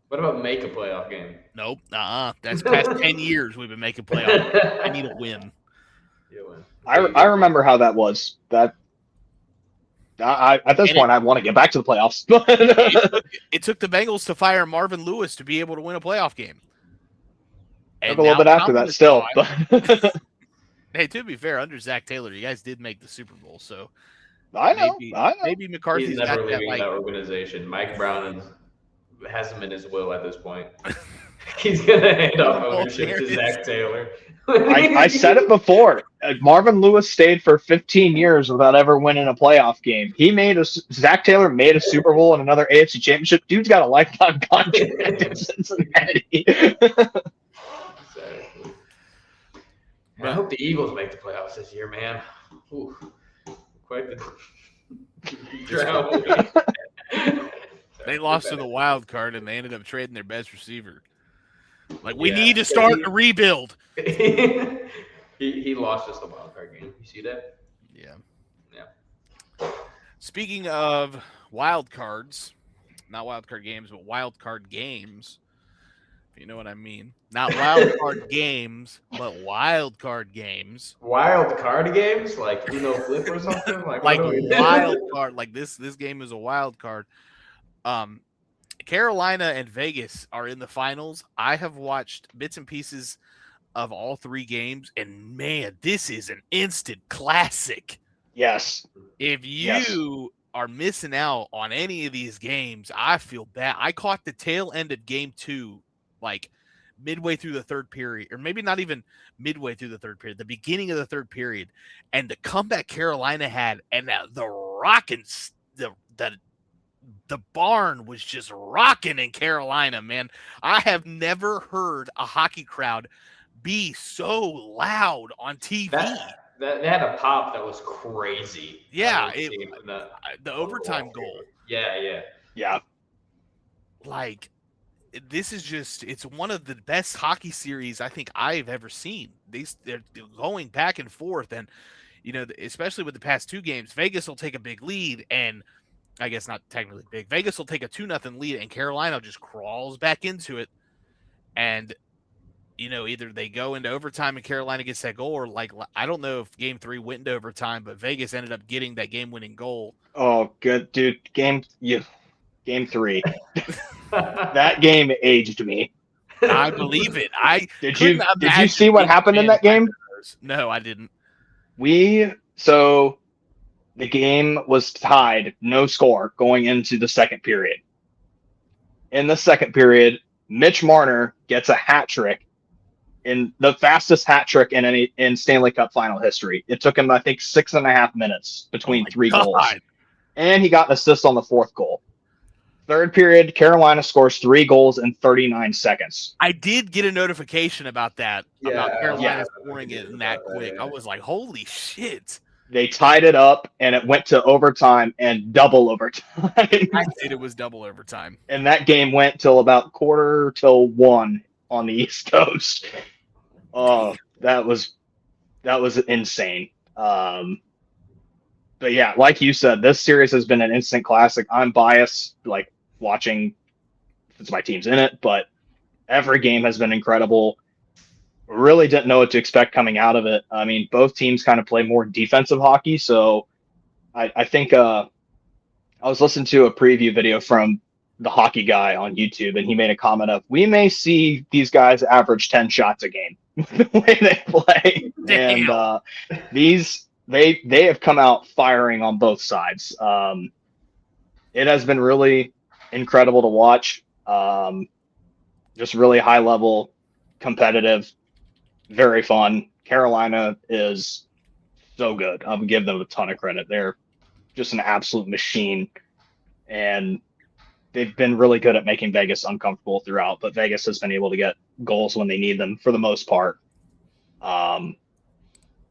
What about make a playoff game? Nope. That's past 10 years we've been making playoff. I need a win. I remember how that was. That at this point, I want to get back to the playoffs. It took the Bengals to fire Marvin Lewis to be able to win a playoff game. And a little bit after that still. Hey, to be fair, under Zach Taylor, you guys did make the Super Bowl, so I know. Maybe McCarthy's He's never got leaving that, that organization. Mike Brown has him in his will at this point. He's gonna hand off ownership to Zach Taylor. I said it before. Marvin Lewis stayed for 15 years without ever winning a playoff game. Zach Taylor made a Super Bowl and another AFC Championship. Dude's got a lifetime contract in Cincinnati. Exactly. I hope the Eagles make the playoffs this year, man. Ooh, quite the drought. They lost to the wild card and they ended up trading their best receiver. Like, we need to start a rebuild. He lost us the wild card game. You see that? Yeah. Yeah. Speaking of wild cards, not wild card games, but wild card games. If you know what I mean. Not wild card games, but wild card games. Wild card games? Like Uno Flip or something? Like wild card. Like this game is a wild card. Carolina and Vegas are in the finals. I have watched bits and pieces of all three games, and man, this is an instant classic. Yes. If you are missing out on any of these games, I feel bad. I caught the tail end of game 2, like midway through the third period, or maybe not even midway through the third period, the beginning of the third period, and the comeback Carolina had, and the rocking, the barn was just rocking in Carolina, man. I have never heard a hockey crowd be so loud on TV. They had a pop that was crazy. Yeah, the overtime goal. Yeah. Like, this is it's one of the best hockey series I think I've ever seen. They're going back and forth, and especially with the past 2 games, Vegas will take a big lead, and I guess not technically big. Vegas will take a 2-0 lead, and Carolina just crawls back into it. And, either they go into overtime and Carolina gets that goal, or I don't know if game 3 went into overtime, but Vegas ended up getting that game-winning goal. Oh, good, dude. Game 3. That game aged me. I believe it. Did you see what happened in that game? No, I didn't. The game was tied, no score, going into the second period. In the second period, Mitch Marner gets a hat trick, in the fastest hat trick in Stanley Cup final history. It took him, I think, 6.5 minutes between 3 goals. And he got an assist on the 4th goal. Third period, Carolina scores 3 goals in 39 seconds. I did get a notification about that, about Carolina scoring it in that quick. I was like, holy shit. They tied it up, and it went to overtime and double overtime. I said it was double overtime. And that game went till about 1:45 on the East Coast. Oh, that was insane. But yeah, like you said, this series has been an instant classic. I'm biased, like watching since my team's in it, but every game has been incredible. Really didn't know what to expect coming out of it. I mean, both teams kind of play more defensive hockey, so I think I was listening to a preview video from the hockey guy on YouTube, and he made a comment of, we may see these guys average 10 shots a game the way they play. Damn. And they have come out firing on both sides. It has been really incredible to watch. Just really high level, competitive, very fun. Carolina is so good. I'm gonna give them a ton of credit. They're just an absolute machine, and they've been really good at making Vegas uncomfortable throughout, but Vegas has been able to get goals when they need them for the most part.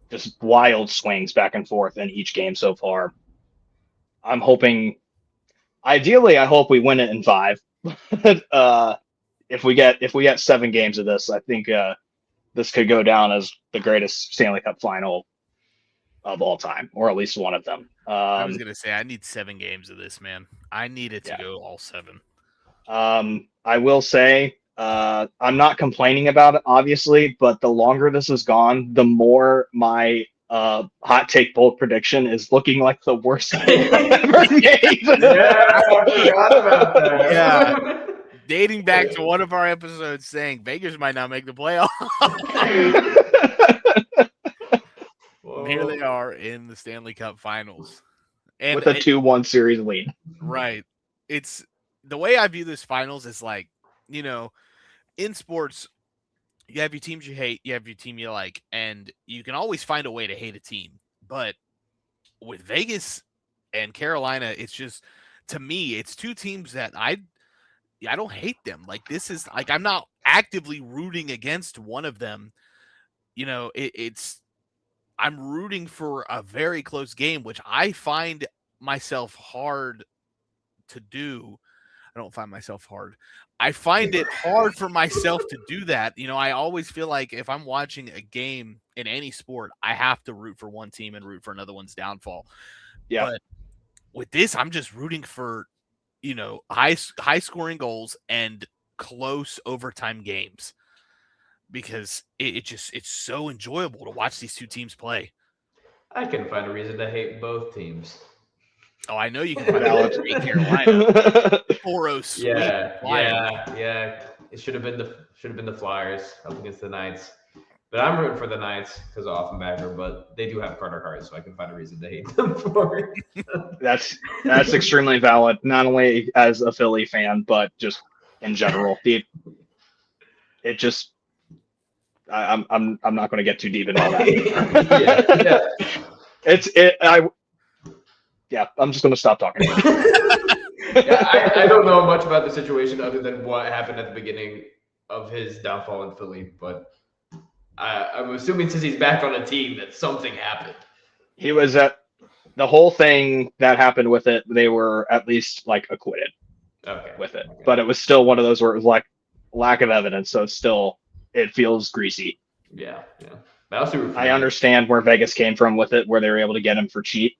Just wild swings back and forth in each game so far. I'm hoping, ideally, I hope we win it in 5. If we get 7 games of this, I think this could go down as the greatest Stanley Cup final of all time, or at least one of them. I was gonna say I need 7 games of this, man. I need it to go all 7. I will say I'm not complaining about it, obviously, but the longer this has gone, the more my hot take bold prediction is looking like the worst game I've ever made. I forgot about that. Yeah. Dating back to one of our episodes saying Vegas might not make the playoffs. And here they are in the Stanley Cup Finals. And with a 2-1 series lead. Right. It's the way I view this finals is like, in sports, you have your teams you hate, you have your team you like, and you can always find a way to hate a team. But with Vegas and Carolina, it's just, to me, it's two teams that I don't hate them. Like, this is like, I'm not actively rooting against one of them. It's I'm rooting for a very close game, which I find myself hard to do. I don't find myself hard. I find it hard for myself to do that. I always feel like if I'm watching a game in any sport, I have to root for one team and root for another one's downfall. Yeah. But with this, I'm just rooting for, high scoring goals and close overtime games, because it's so enjoyable to watch these two teams play. I can find a reason to hate both teams. Oh, I know you can find out in Carolina. 4-0 sweep. Yeah. It should have been the Flyers up against the Knights. But I'm rooting for the Knights because of Offenbacher, but they do have Carter Hart, so I can find a reason to hate them for it. That's extremely valid, not only as a Philly fan, but just in general. I'm not going to get too deep into that. I'm just going to stop talking. I don't know much about the situation other than what happened at the beginning of his downfall in Philly, but I'm assuming since he's back on a team that something happened. He was at the whole thing that happened with it. They were at least like acquitted with it, but it was still one of those where it was like lack of evidence. So it feels greasy. Yeah. I understand where Vegas came from with it, where they were able to get him for cheap,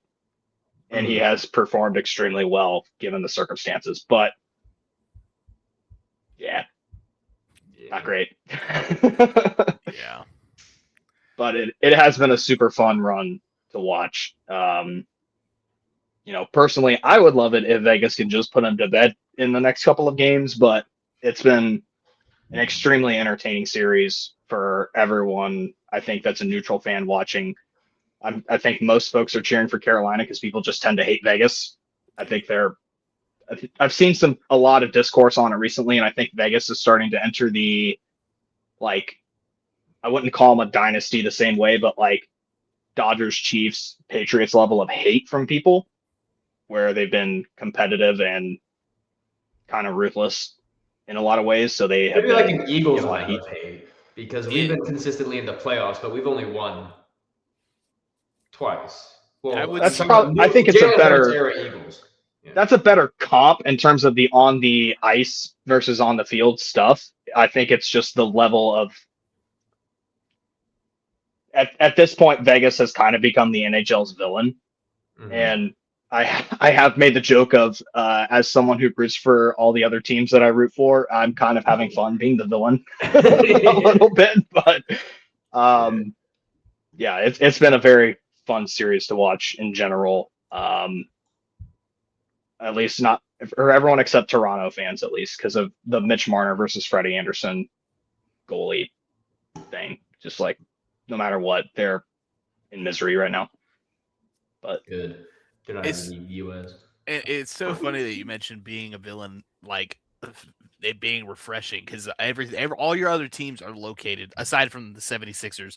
and he has performed extremely well given the circumstances. But yeah. Not great. Yeah. But it has been a super fun run to watch. Personally, I would love it if Vegas can just put him to bed in the next couple of games, but it's been an extremely entertaining series for everyone. I think that's a neutral fan watching. I think most folks are cheering for Carolina because people just tend to hate Vegas. I've seen a lot of discourse on it recently, and I think Vegas is starting to enter the, like, I wouldn't call them a dynasty the same way, but like Dodgers, Chiefs, Patriots level of hate from people, where they've been competitive and kind of ruthless in a lot of ways. So they have maybe like an Eagles line heat. of hate, because we've been consistently in the playoffs, but we've only won twice. Well, I think it's a better era Eagles. Yeah. That's a better comp in terms of the on the ice versus on the field stuff. I think it's just the level of at this point, Vegas has kind of become the NHL's villain. Mm-hmm. And I have made the joke of as someone who roots for all the other teams that I root for, I'm kind of having fun being the villain a little bit. But it's been a very fun series to watch in general. At least not for everyone except Toronto fans, at least because of the Mitch Marner versus Freddie Anderson goalie thing. Just like no matter what, they're in misery right now. But good. They're not in the US. It's so funny that you mentioned being a villain, like it being refreshing, because all your other teams are located, aside from the 76ers,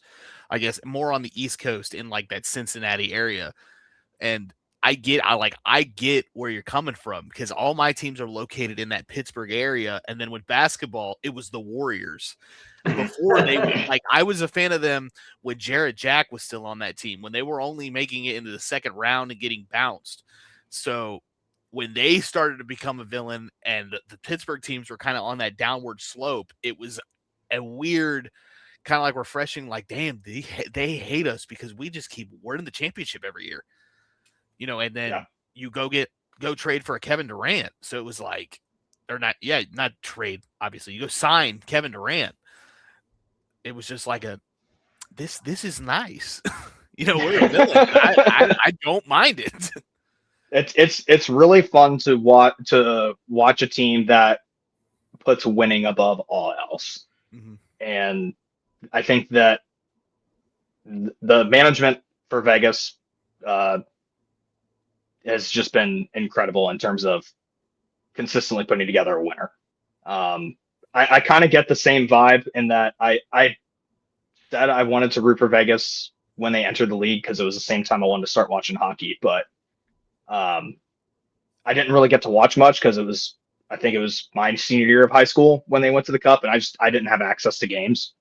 I guess, more on the East Coast in like that Cincinnati area. And I get where you're coming from, because all my teams are located in that Pittsburgh area. And then with basketball, it was the Warriors. Before I was a fan of them when Jarrett Jack was still on that team, when they were only making it into the second round and getting bounced. So when they started to become a villain and the Pittsburgh teams were kind of on that downward slope, it was a weird, kind of like refreshing, like, damn, they hate us because we're in the championship every year. And then you go trade for a Kevin Durant. So it was like, or not trade, obviously. You go sign Kevin Durant. It was just like this is nice. We're a villain. I don't mind it. It's really fun to watch a team that puts winning above all else. Mm-hmm. And I think that the management for Vegas has just been incredible in terms of consistently putting together a winner. I kind of get the same vibe in that I said I wanted to root for Vegas when they entered the league because it was the same time I wanted to start watching hockey, but I didn't really get to watch much because I think it was my senior year of high school when they went to the Cup, and I didn't have access to games.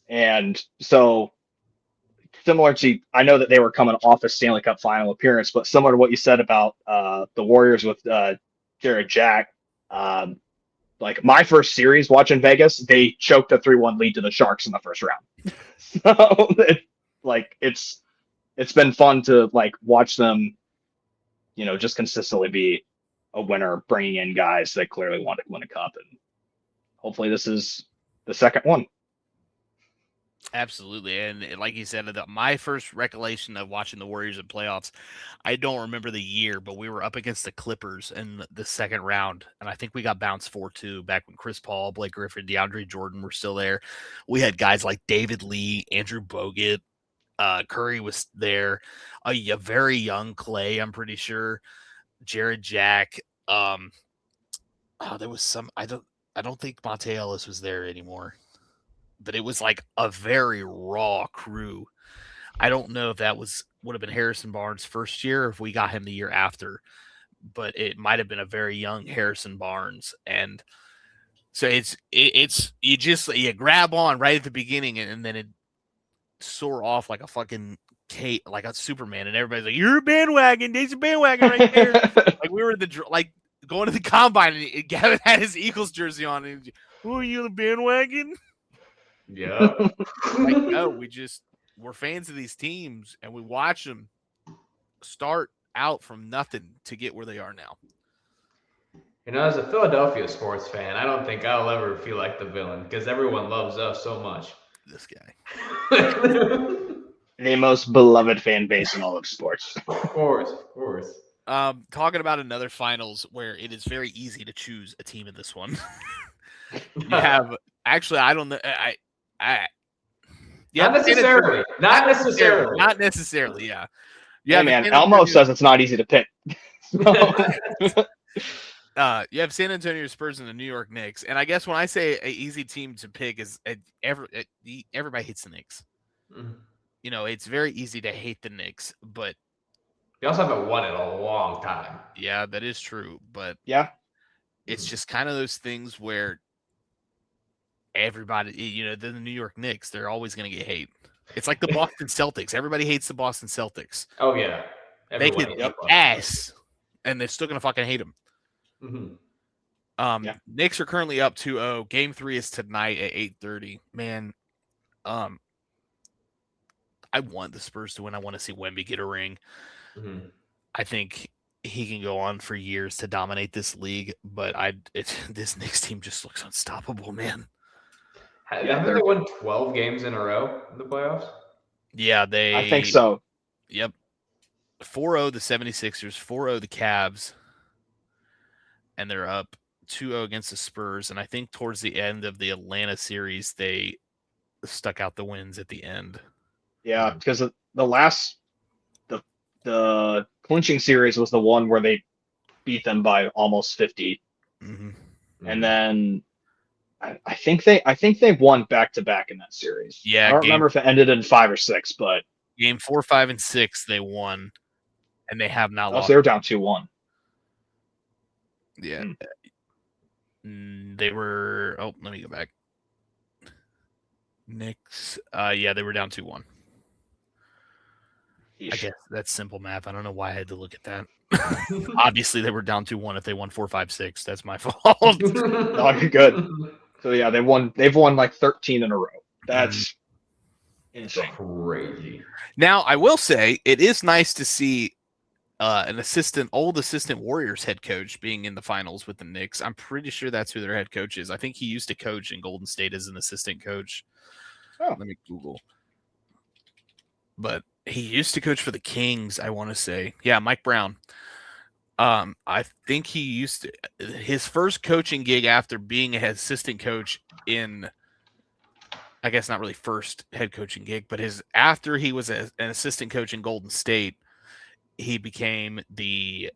And so similar to, I know that they were coming off a Stanley Cup final appearance, but similar to what you said about the Warriors with Jared Jack, like my first series watching Vegas, they choked a 3-1 lead to the Sharks in the first round. So it's been fun to like watch them, just consistently be a winner, bringing in guys that clearly want to win a cup, and hopefully this is the second one. Absolutely. And like you said, my first recollection of watching the Warriors in playoffs, I don't remember the year, but we were up against the Clippers in the second round. And I think we got bounced 4-2 back when Chris Paul, Blake Griffin, DeAndre Jordan were still there. We had guys like David Lee, Andrew Bogut, Curry was there, a very young Clay, I'm pretty sure, Jared Jack. There was some, I don't think Monte Ellis was there anymore. But it was like a very raw crew. I don't know if that would have been Harrison Barnes' first year, or if we got him the year after, but it might have been a very young Harrison Barnes. And so you grab on right at the beginning, and then it soar off like a fucking like a Superman, and everybody's like, "You're a bandwagon. There's a bandwagon right there." Like we were going to the combine, and Gavin had his Eagles jersey on, and "Oh, you the bandwagon?" Yeah. Like, no, we're fans of these teams, and we watch them start out from nothing to get where they are now. As a Philadelphia sports fan, I don't think I'll ever feel like the villain because everyone loves us so much. This guy. The most beloved fan base in all of sports. Of course. Talking about another finals where it is very easy to choose a team in this one. You have, actually, I don't know. Not necessarily. Not necessarily. Yeah. Yeah, man. Elmo says it's not easy to pick. You have San Antonio Spurs and the New York Knicks, and I guess when I say an easy team to pick is everybody hates the Knicks. Mm-hmm. It's very easy to hate the Knicks, but they also haven't won in a long time. Yeah, that is true, but yeah, it's just kind of those things where everybody, the New York Knicks, they're always going to get hate. It's like the Boston Celtics. Everybody hates the Boston Celtics. Oh, yeah. They could ass, and they're still going to fucking hate them. Mm-hmm. Knicks are currently up 2-0. Game 3 is tonight at 8:30. Man, I want the Spurs to win. I want to see Wemby get a ring. Mm-hmm. I think he can go on for years to dominate this league, but this Knicks team just looks unstoppable, man. Haven't they won 12 games in a row in the playoffs? Yeah, I think so. Yep. 4-0 the 76ers, 4-0 the Cavs, and they're up 2-0 against the Spurs. And I think towards the end of the Atlanta series, they stuck out the wins at the end. Yeah, because the clinching series was the one where they beat them by almost 50. Mm-hmm. And then I think they won back to back in that series. Yeah, I don't remember if it ended in 5 or 6, but game 4, 5, and 6 they won, and they have not lost. They were down 2-1. Yeah, they were. Oh, let me go back. Knicks. Yeah, they were down 2-1. I guess that's simple math. I don't know why I had to look at that. Obviously, they were down 2-1 if they won 4, 5, 6. That's my fault. No, you're good. So yeah, they've won like 13 in a row. That's insane. Crazy. Now, I will say it is nice to see an old assistant Warriors head coach being in the finals with the Knicks. I'm pretty sure that's who their head coach is. I think he used to coach in Golden State as an assistant coach. Oh. Let me Google. But he used to coach for the Kings, I want to say. Yeah, Mike Brown. I think he used to, his first coaching gig after being an assistant coach in, I guess not really first head coaching gig, but after he was an assistant coach in Golden State, he became the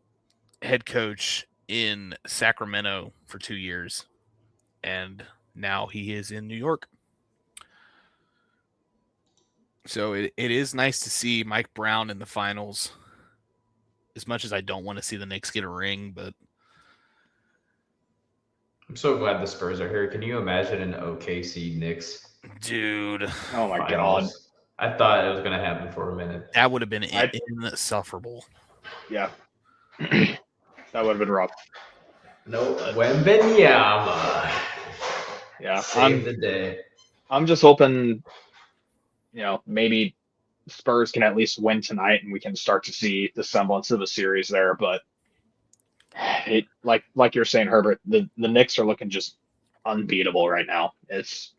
head coach in Sacramento for 2 years. and now he is in New York. So it is nice to see Mike Brown in the finals. As much as I don't want to see the Knicks get a ring, but I'm so glad the Spurs are here. Can you imagine an OKC Knicks dude, Oh my god. finals? I thought it was going to happen for a minute. that would have been insufferable. Yeah. That would have been rough. No, Wembanyama. Yeah. Save the day. I'm just hoping, maybe Spurs can at least win tonight and we can start to see the semblance of a series there. But it, like you're saying, Herbert, the Knicks are looking just unbeatable right now. It's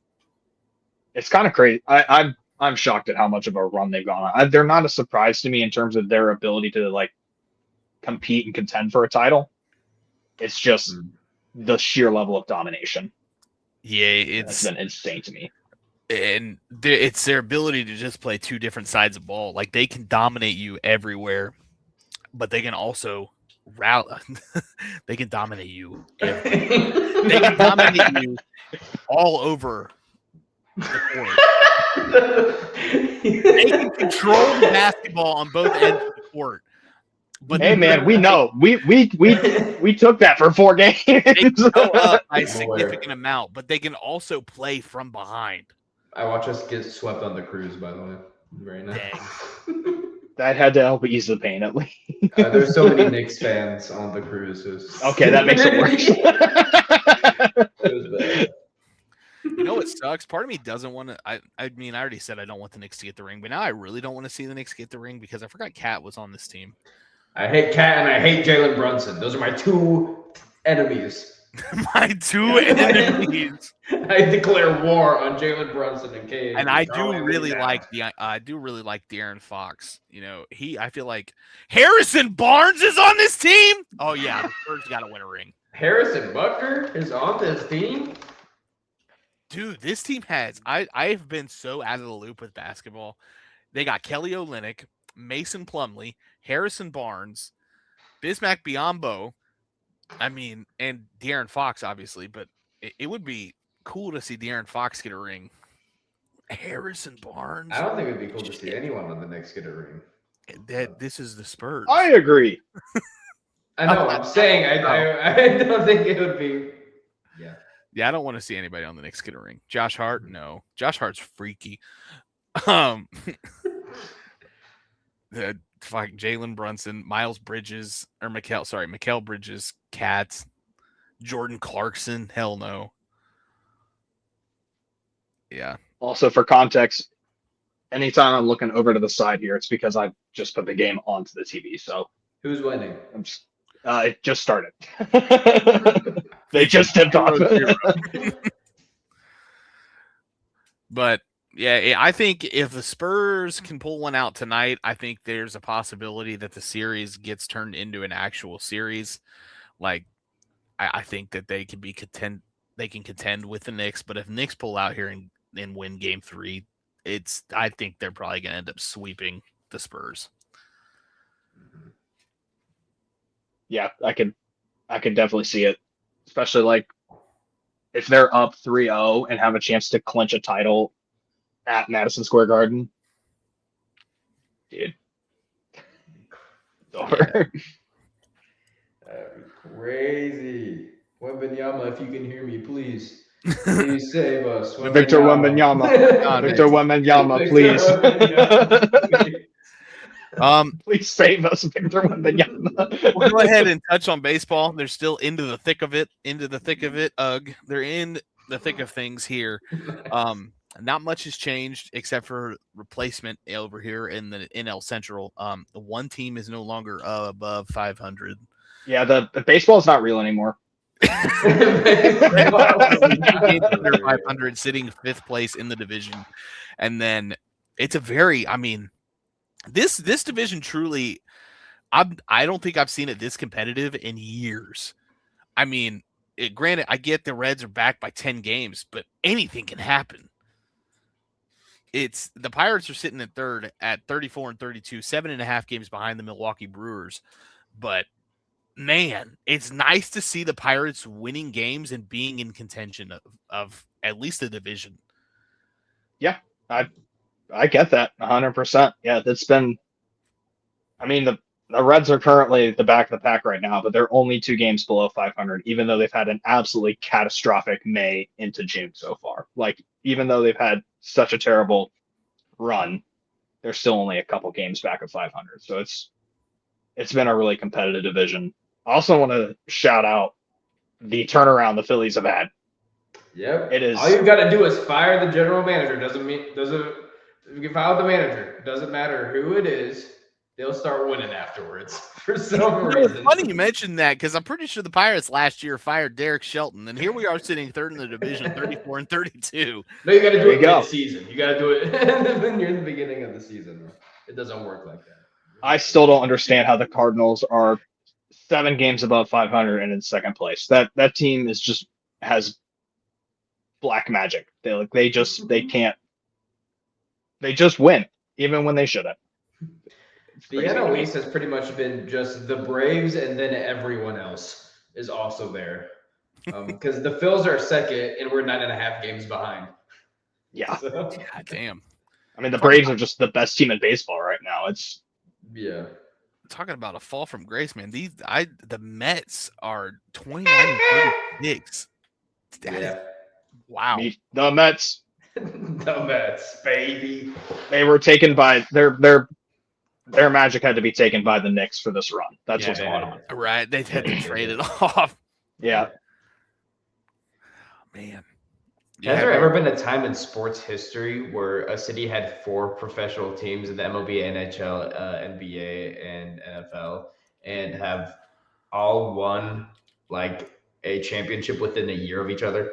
kind of crazy. I'm shocked at how much of a run they've gone on. They're not a surprise to me in terms of their ability to like compete and contend for a title. It's just the sheer level of domination. Yeah, it's been insane to me. And it's their ability to just play two different sides of ball. Like they can dominate you everywhere, but they can also rally. They can dominate you. They can dominate you all over the court. They can control the basketball on both ends of the court. But hey man, we know we took that for 4 games. They can go up by a significant amount, but they can also play from behind. I watch us get swept on the cruise, by the way. Very nice. That had to help ease the pain at least. There's so many Knicks fans on the cruise. Okay, that makes it worse. It was bad. You know what sucks? Part of me doesn't want to. I mean, I already said I don't want the Knicks to get the ring, but now I really don't want to see the Knicks get the ring because I forgot Cat was on this team. I hate Cat and I hate Jalen Brunson. Those are my 2 enemies. My 2 enemies. I declare war on Jalen Brunson and Cade. And I do really like De'Aaron Fox. You know, I feel like Harrison Barnes is on this team. Oh yeah, the Spurs got to win a ring. Harrison Butker is on this team. Dude, this team has. I've been so out of the loop with basketball. They got Kelly Olynyk, Mason Plumlee, Harrison Barnes, Bismack Biyombo. I mean, and De'Aaron Fox, obviously, but it would be cool to see De'Aaron Fox get a ring. Harrison Barnes. I don't think it'd be cool to see anyone on the Knicks get a ring. This is the Spurs. I agree. I know. I'm saying I don't think it would be. Yeah. Yeah, I don't want to see anybody on the Knicks get a ring. Josh Hart, no. Josh Hart's freaky. The fucking Jalen Brunson, Miles Bridges, or Mikal Bridges, Cat, Jordan Clarkson, hell no. Yeah. Also, for context, anytime I'm looking over to the side here, it's because I just put the game onto the TV. So who's winning? It just started. They just tipped off. But yeah, I think if the Spurs can pull one out tonight, I think there's a possibility that the series gets turned into an actual series. Like, I think that they can contend with the Knicks. But if Knicks pull out here and win Game 3, I think they're probably going to end up sweeping the Spurs. Yeah, I could definitely see it, especially like if they're up 3-0 and have a chance to clinch a title at Madison Square Garden. Dude. It's over. That'd be crazy. Wembanyama, if you can hear me, please save us. Victor Wembanyama. Victor Wembanyama, please. Please save us, Victor Wembanyama. We'll go ahead and touch on baseball. They're still into the thick of it. Ugh. They're in the thick of things here. Not much has changed except for replacement over here in the NL Central. The one team is no longer above 500. Yeah, the baseball is not real anymore. 500, sitting 5th place in the division, and then it's this division truly. I don't think I've seen it this competitive in years. I mean, granted, I get the Reds are back by 10 games, but anything can happen. The Pirates are sitting at 3rd at 34 and 32, 7.5 games behind the Milwaukee Brewers. But man, it's nice to see the Pirates winning games and being in contention of at least the division. Yeah, I get that 100%. Yeah, that's been. I mean, the Reds are currently the back of the pack right now, but they're only 2 games below 500, even though they've had an absolutely catastrophic May into June so far. Like, even though they've had such a terrible run, they're still only a couple games back of 500. So it's been a really competitive division. I also want to shout out the turnaround the Phillies have had. Yep. It is. All you've got to do is fire the general manager. You can fire the manager. Doesn't matter who it is. They'll start winning afterwards for some reason. It's funny you mentioned that because I'm pretty sure the Pirates last year fired Derek Shelton, and here we are sitting third in the division, 34-32. No, you got to do it go. mid-season. You got to do it when you're in the beginning of the season. It doesn't work like that. I still don't understand how the Cardinals are 7 games above 500 and in second place. That team has black magic. They just win even when they shouldn't. The NL East has pretty much been just the Braves, and then everyone else is also there. Because the Phils are second, and we're 9.5 games behind. Yeah. So, God damn. I mean, the Braves are just the best team in baseball right now. yeah. Talking about a fall from grace, man. The Mets are 29-36. Wow. The Mets. The Mets, baby. They were taken by their magic had to be taken by the Knicks for this run. That's what's going on. Right. They've had to trade it off. Yeah. Man. Has there ever been a time in sports history where a city had 4 professional teams in the MLB, NHL, NBA, and NFL, and have all won like a championship within a year of each other?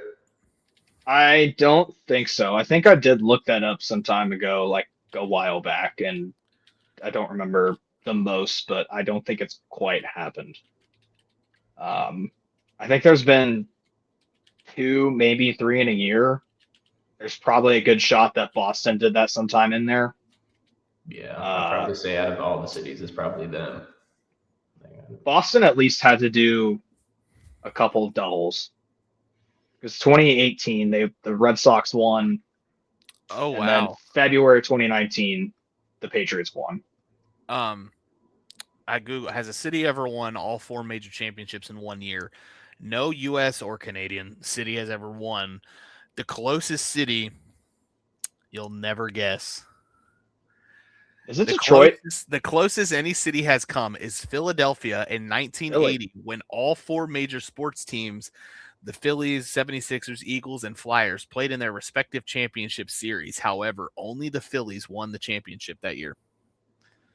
I don't think so. I think I did look that up some time ago, like a while back, and I don't remember the most, but I don't think it's quite happened. I think there's been 2, maybe 3 in a year. There's probably a good shot that Boston did that sometime in there. Yeah, I'd probably say out of all the cities, it's probably them. Boston at least had to do a couple of doubles. Because 2018, the Red Sox won. Oh, and then wow. February 2019, the Patriots won. I Google, has a city ever won all 4 major championships in 1 year? No U.S. or Canadian city has ever won. The closest city, you'll never guess. Is it Detroit? The closest any city has come is Philadelphia in 1980, when all 4 major sports teams, the Phillies, 76ers, Eagles, and Flyers, played in their respective championship series. However, only the Phillies won the championship that year.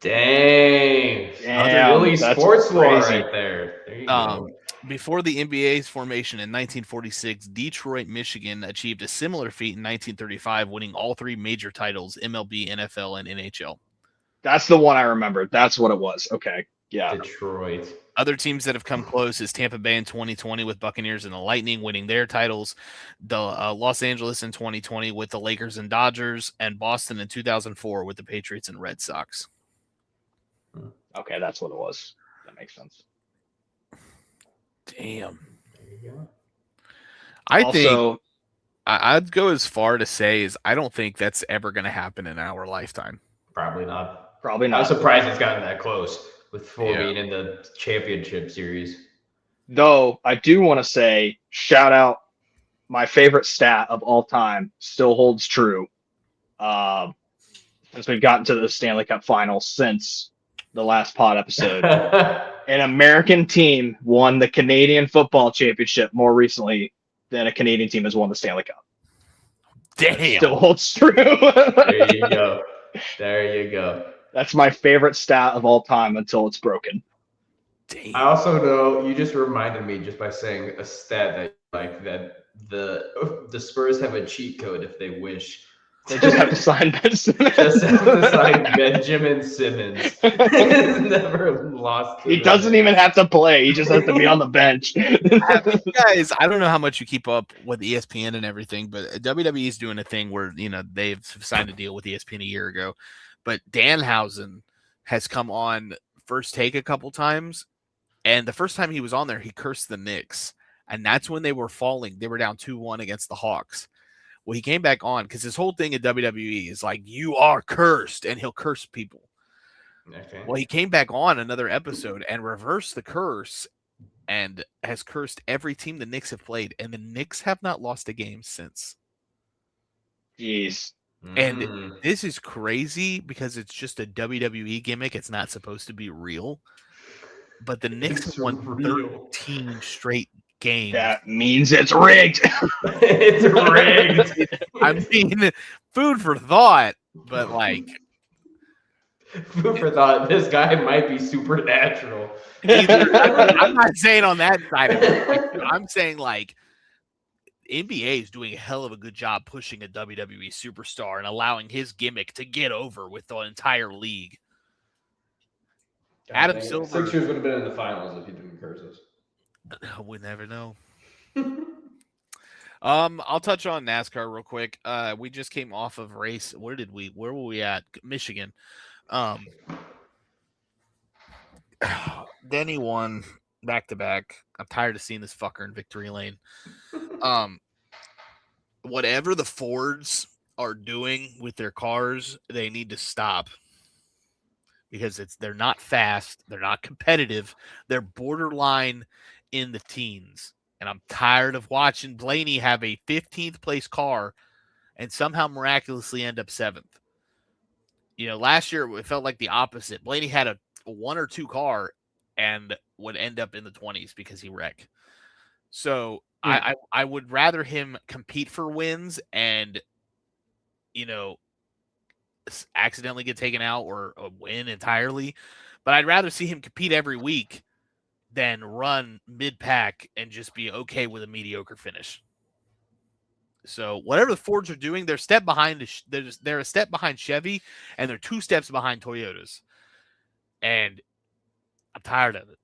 Dang. Really sports lore right there. There you go. Before the NBA's formation in 1946, Detroit, Michigan achieved a similar feat in 1935, winning all 3 major titles, MLB, NFL, and NHL. That's the one I remember. That's what it was. Okay. Yeah. Detroit. Other teams that have come close is Tampa Bay in 2020 with Buccaneers and the Lightning winning their titles, the Los Angeles in 2020 with the Lakers and Dodgers, and Boston in 2004 with the Patriots and Red Sox. Okay, that's what it was. That makes sense. Damn. There you go. I think I'd go as far to say is I don't think that's ever going to happen in our lifetime. Probably not. I'm surprised it's gotten that close with 4 being in the championship series. Though I do want to say, shout out, my favorite stat of all time still holds true. Since we've gotten to the Stanley Cup Finals since the last pod episode. An American team won the Canadian Football Championship more recently than a Canadian team has won the Stanley Cup. Damn. That still holds true. There you go. There you go. That's my favorite stat of all time until it's broken. Damn. I also know you just reminded me just by saying a stat that like that the Spurs have a cheat code if they wish. They just have to sign Ben Simmons. Just have to sign Benjamin Simmons. He's never lost. He doesn't even have to play. He just has to be on the bench. Guys, I don't know how much you keep up with ESPN and everything, but WWE is doing a thing where, they've signed a deal with ESPN a year ago. But Danhausen has come on First Take a couple times, And the first time he was on there, he cursed the Knicks. And that's when they were falling. They were down 2-1 against the Hawks. Well, he came back on because his whole thing in WWE is like, you are cursed, and he'll curse people. Okay. Well, he came back on another episode and reversed the curse and has cursed every team the Knicks have played, and the Knicks have not lost a game since. Jeez. And this is crazy because it's just a WWE gimmick. It's not supposed to be real. But the Knicks have won 13 straight games. That means it's rigged. It's rigged. I mean, food for thought, but like, Food for thought. This guy might be supernatural. I'm not saying on that side of it. Like, I'm saying like NBA is doing a hell of a good job pushing a WWE superstar and allowing his gimmick to get over with the entire league. Adam Silver. Sixers would have been in the finals if he didn't curse us. We never know. I'll touch on NASCAR real quick. We just came off of race. Where were we at? Michigan. Denny won back to back. I'm tired of seeing this fucker in victory lane. Whatever the Fords are doing with their cars, they need to stop. Because they're not fast, they're not competitive, they're borderline in the teens. And I'm tired of watching Blaney have a 15th place car and somehow miraculously end up 7th. You know, last year it felt like the opposite. Blaney had a 1 or 2 car and would end up in the 20s because he wrecked. So I would rather him compete for wins and, you know, accidentally get taken out or win entirely, but I'd rather see him compete every week than run mid-pack and just be okay with a mediocre finish. So whatever the Fords are doing, they're a step behind Chevy, and they're 2 steps behind Toyotas. And I'm tired of it.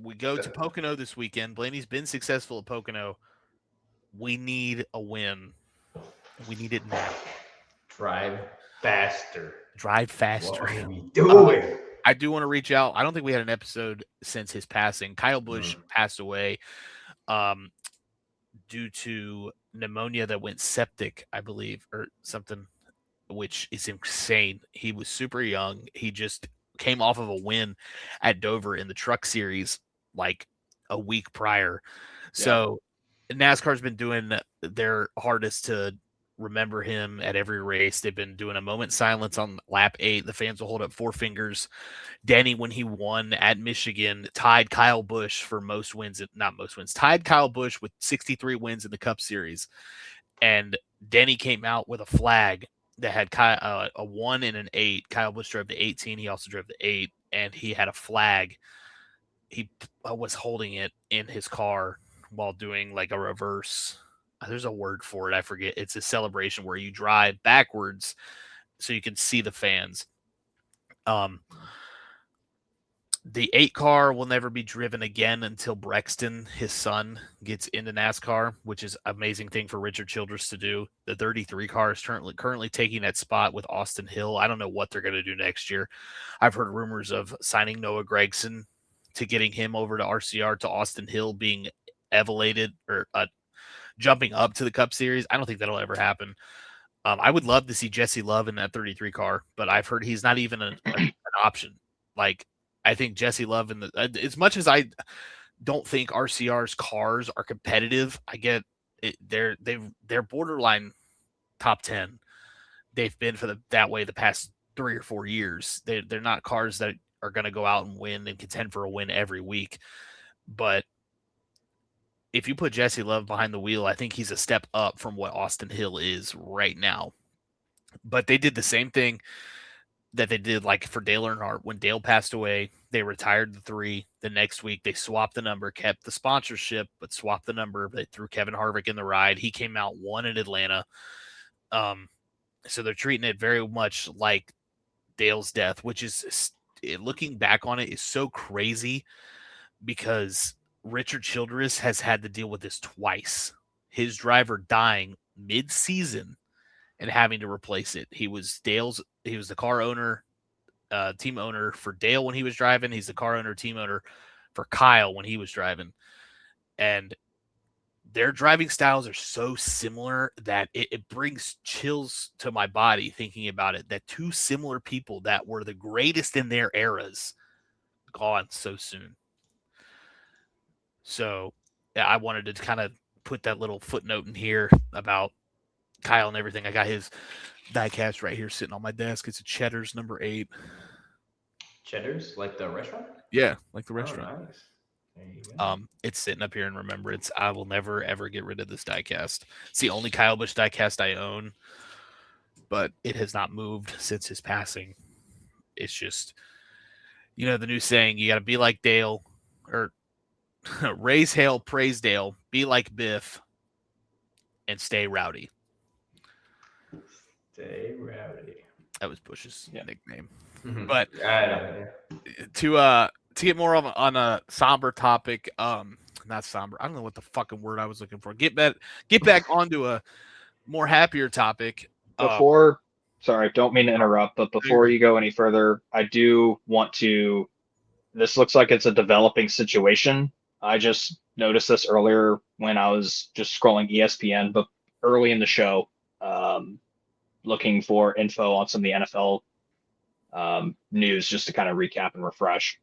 We go to Pocono this weekend. Blaney's been successful at Pocono. We need a win. We need it now. Drive faster. What are we doing? I do want to reach out. I don't think we had an episode since his passing. Kyle Busch passed away due to pneumonia that went septic, I believe, or something, which is insane. He was super young. He just came off of a win at Dover in the Truck Series like a week prior. So NASCAR's been doing their hardest to remember him at every race. They've been doing a moment silence on lap 8. The fans will hold up 4 fingers. Denny, when he won at Michigan, tied Kyle Busch for tied Kyle Busch with 63 wins in the Cup Series. And Denny came out with a flag that had a 1 and an 8. Kyle Busch drove the 18. He also drove the 8, and he had a flag. He was holding it in his car while doing like a reverse. There's a word for it. I forget. It's a celebration where you drive backwards so you can see the fans. The 8 car will never be driven again until Brexton, his son, gets into NASCAR, which is an amazing thing for Richard Childress to do. The 33 car is currently taking that spot with Austin Hill. I don't know what they're going to do next year. I've heard rumors of signing Noah Gragson to getting him over to RCR, to Austin Hill being elevated or jumping up to the Cup Series. I don't think that'll ever happen. I would love to see Jesse Love in that 33 car, but I've heard he's not even an option. Like, I think Jesse Love as much as I don't think RCR's cars are competitive, I get it. They're borderline top 10. They've been that way the past 3 or 4 years. They're not cars that are going to go out and win and contend for a win every week. But if you put Jesse Love behind the wheel, I think he's a step up from what Austin Hill is right now. But they did the same thing that they did like for Dale Earnhardt. When Dale passed away, they retired the 3. The next week, they swapped the number, kept the sponsorship, but swapped the number. They threw Kevin Harvick in the ride. He came out, won in Atlanta. So they're treating it very much like Dale's death, which is, looking back on it, is so crazy because Richard Childress has had to deal with this twice. His driver dying mid-season and having to replace it. He was the car owner, team owner for Dale when he was driving. He's the car owner, team owner for Kyle when he was driving. And their driving styles are so similar that it brings chills to my body thinking about it, that two similar people that were the greatest in their eras gone so soon. So yeah, I wanted to kind of put that little footnote in here about Kyle and everything. I got his diecast right here sitting on my desk. It's a Cheddar's number 8. Cheddar's, like the restaurant? Yeah, like the Oh, restaurant. nice. There you go. It's sitting up here in remembrance. I will never ever get rid of this diecast. It's the only Kyle Busch diecast I own, but it has not moved since his passing. It's just, the new saying, you got to be like Dale, or raise hail, praise Dale, be like Biff, and stay rowdy. Stay rowdy. That was Bush's nickname. Mhm. But Yeah. to get more on a somber topic, not somber, I don't know what the fucking word I was looking for. Get back onto a more happier topic. Sorry, don't mean to interrupt, but before you go any further, I do want to. This looks like it's a developing situation. I just noticed this earlier when I was just scrolling ESPN, but early in the show, looking for info on some of the NFL news just to kind of recap and refresh.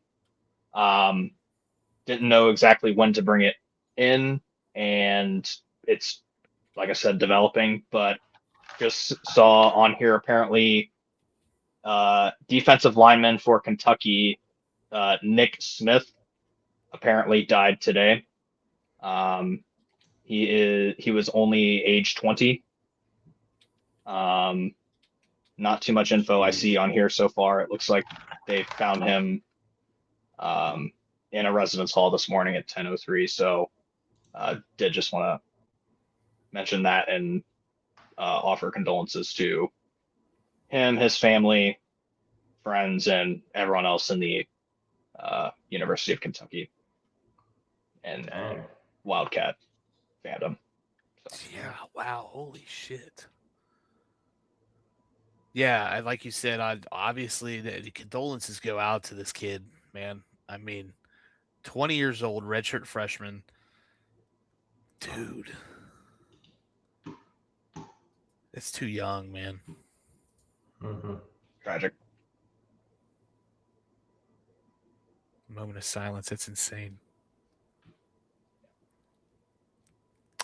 Didn't know exactly when to bring it in, and it's, like I said, developing, but just saw on here apparently defensive lineman for Kentucky, Nick Smith, apparently died today. He was only age 20. Not too much info I see on here so far. It looks like they found him in a residence hall this morning at 10:03. So did just want to mention that and offer condolences to him, his family, friends, and everyone else in the University of Kentucky and Wildcat fandom. So. Yeah, wow, holy shit. Yeah, like you said, obviously the condolences go out to this kid, man. I mean, 20 years old, redshirt freshman. Dude. It's too young, man. Mm-hmm. Tragic. Moment of silence. That's insane.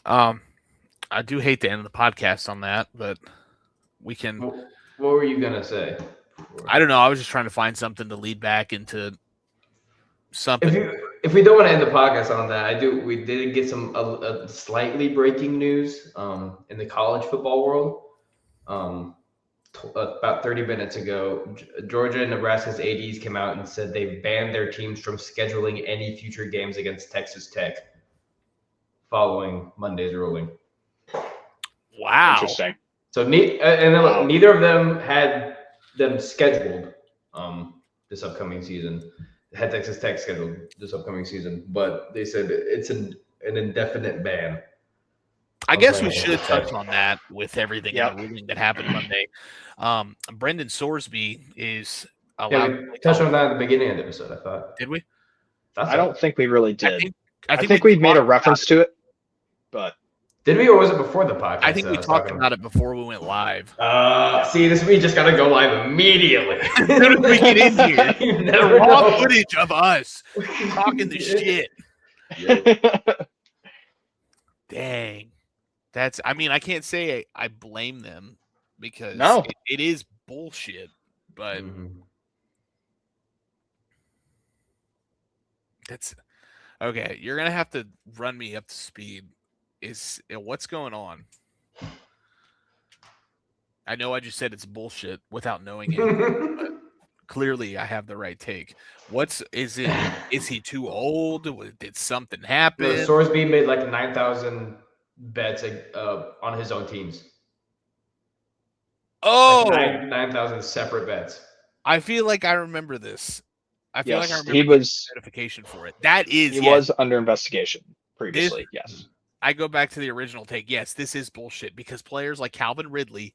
I do hate to end the podcast on that, but we can. What were you gonna say? I don't know. I was just trying to find something to lead back into something. If we don't want to end the podcast on that, we did get some a slightly breaking news in the college football world. About 30 minutes ago, Georgia and Nebraska's ADs came out and said they've banned their teams from scheduling any future games against Texas Tech following Monday's ruling. Wow. Interesting. So neither of them had them scheduled this upcoming season. Had Texas Tech scheduled this upcoming season, but they said it's an indefinite ban. I guess we should touch on that with everything in the ruling that happened Monday. Brendan Sorsby is allowed. Yeah, we touched on that at the beginning of the episode, I thought. Did we? I don't think we really did. I think we made a reference to it, but did we, or was it before the podcast? I think we talked about it before we went live. See, we just got to go live immediately. As soon as we get in here, You the never raw know. footage of us talking the shit. Dang. I can't say I blame them because it is bullshit, but that's okay. You're going to have to run me up to speed. What's going on? I know I just said it's bullshit without knowing it, but clearly I have the right take. Is he too old? Did something happen? Sorsby made like 9,000 bets on his own teams. Oh, like 9,000 separate bets. I feel like I remember this. I feel like I remember he was notification for it. That is, he was under investigation previously. Yes, I go back to the original take. Yes, this is bullshit because players like Calvin Ridley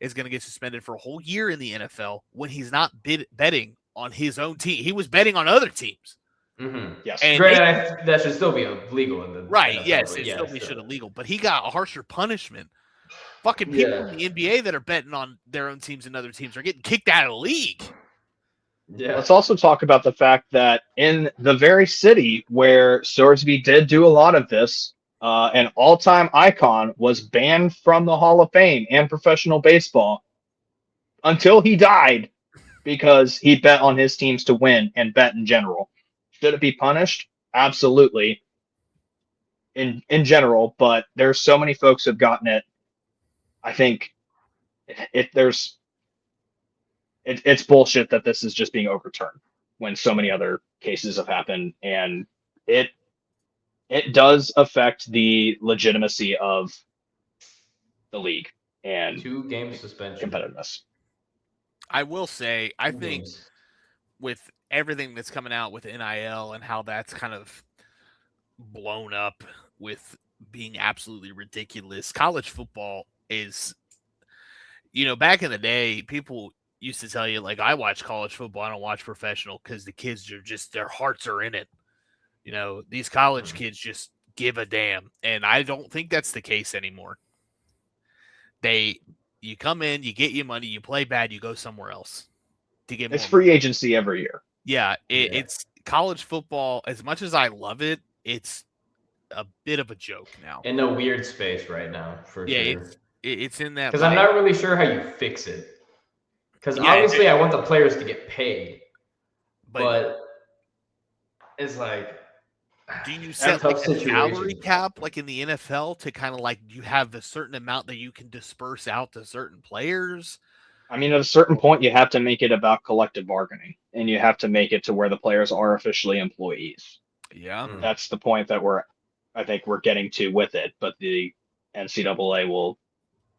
is going to get suspended for a whole year in the NFL when he's not betting on his own team. He was betting on other teams. Mm-hmm. Yes. And Granted, that should still be illegal in the right, NFL, yes, but it yeah, still be should illegal, but he got a harsher punishment. Fucking people in Yeah. the NBA that are betting on their own teams and other teams are getting kicked out of the league. Yeah. Let's also talk about the fact that in the very city where Sorsby did do a lot of this, an all-time icon was banned from the Hall of Fame and professional baseball until he died because he bet on his teams to win and bet in general. Should it be punished? Absolutely. In general, but there's so many folks who've gotten it. I think it's bullshit that this is just being overturned when so many other cases have happened, and it does affect the legitimacy of the league and 2-game suspension. competitiveness. I will say, I 2 think games. with everything that's coming out with NIL and how that's kind of blown up with being absolutely ridiculous, college football is, back in the day, people used to tell you, like, I watch college football, I don't watch professional because the kids are just, their hearts are in it. These college kids just give a damn. And I don't think that's the case anymore. You come in, you get your money, you play bad, you go somewhere else to get more It's free agency every year. Yeah, it's college football. As much as I love it, it's a bit of a joke now. In a weird space right now, for sure. It's in that. Because I'm not really sure how you fix it. Because obviously I want the players to get paid, but it's like, do you set like a salary situation. cap like in the NFL to kind of like you have a certain amount that you can disperse out to certain players? I mean, at a certain point, you have to make it about collective bargaining, and you have to make it to where the players are officially employees. Yeah, That's the point that I think we're getting to with it. But the NCAA will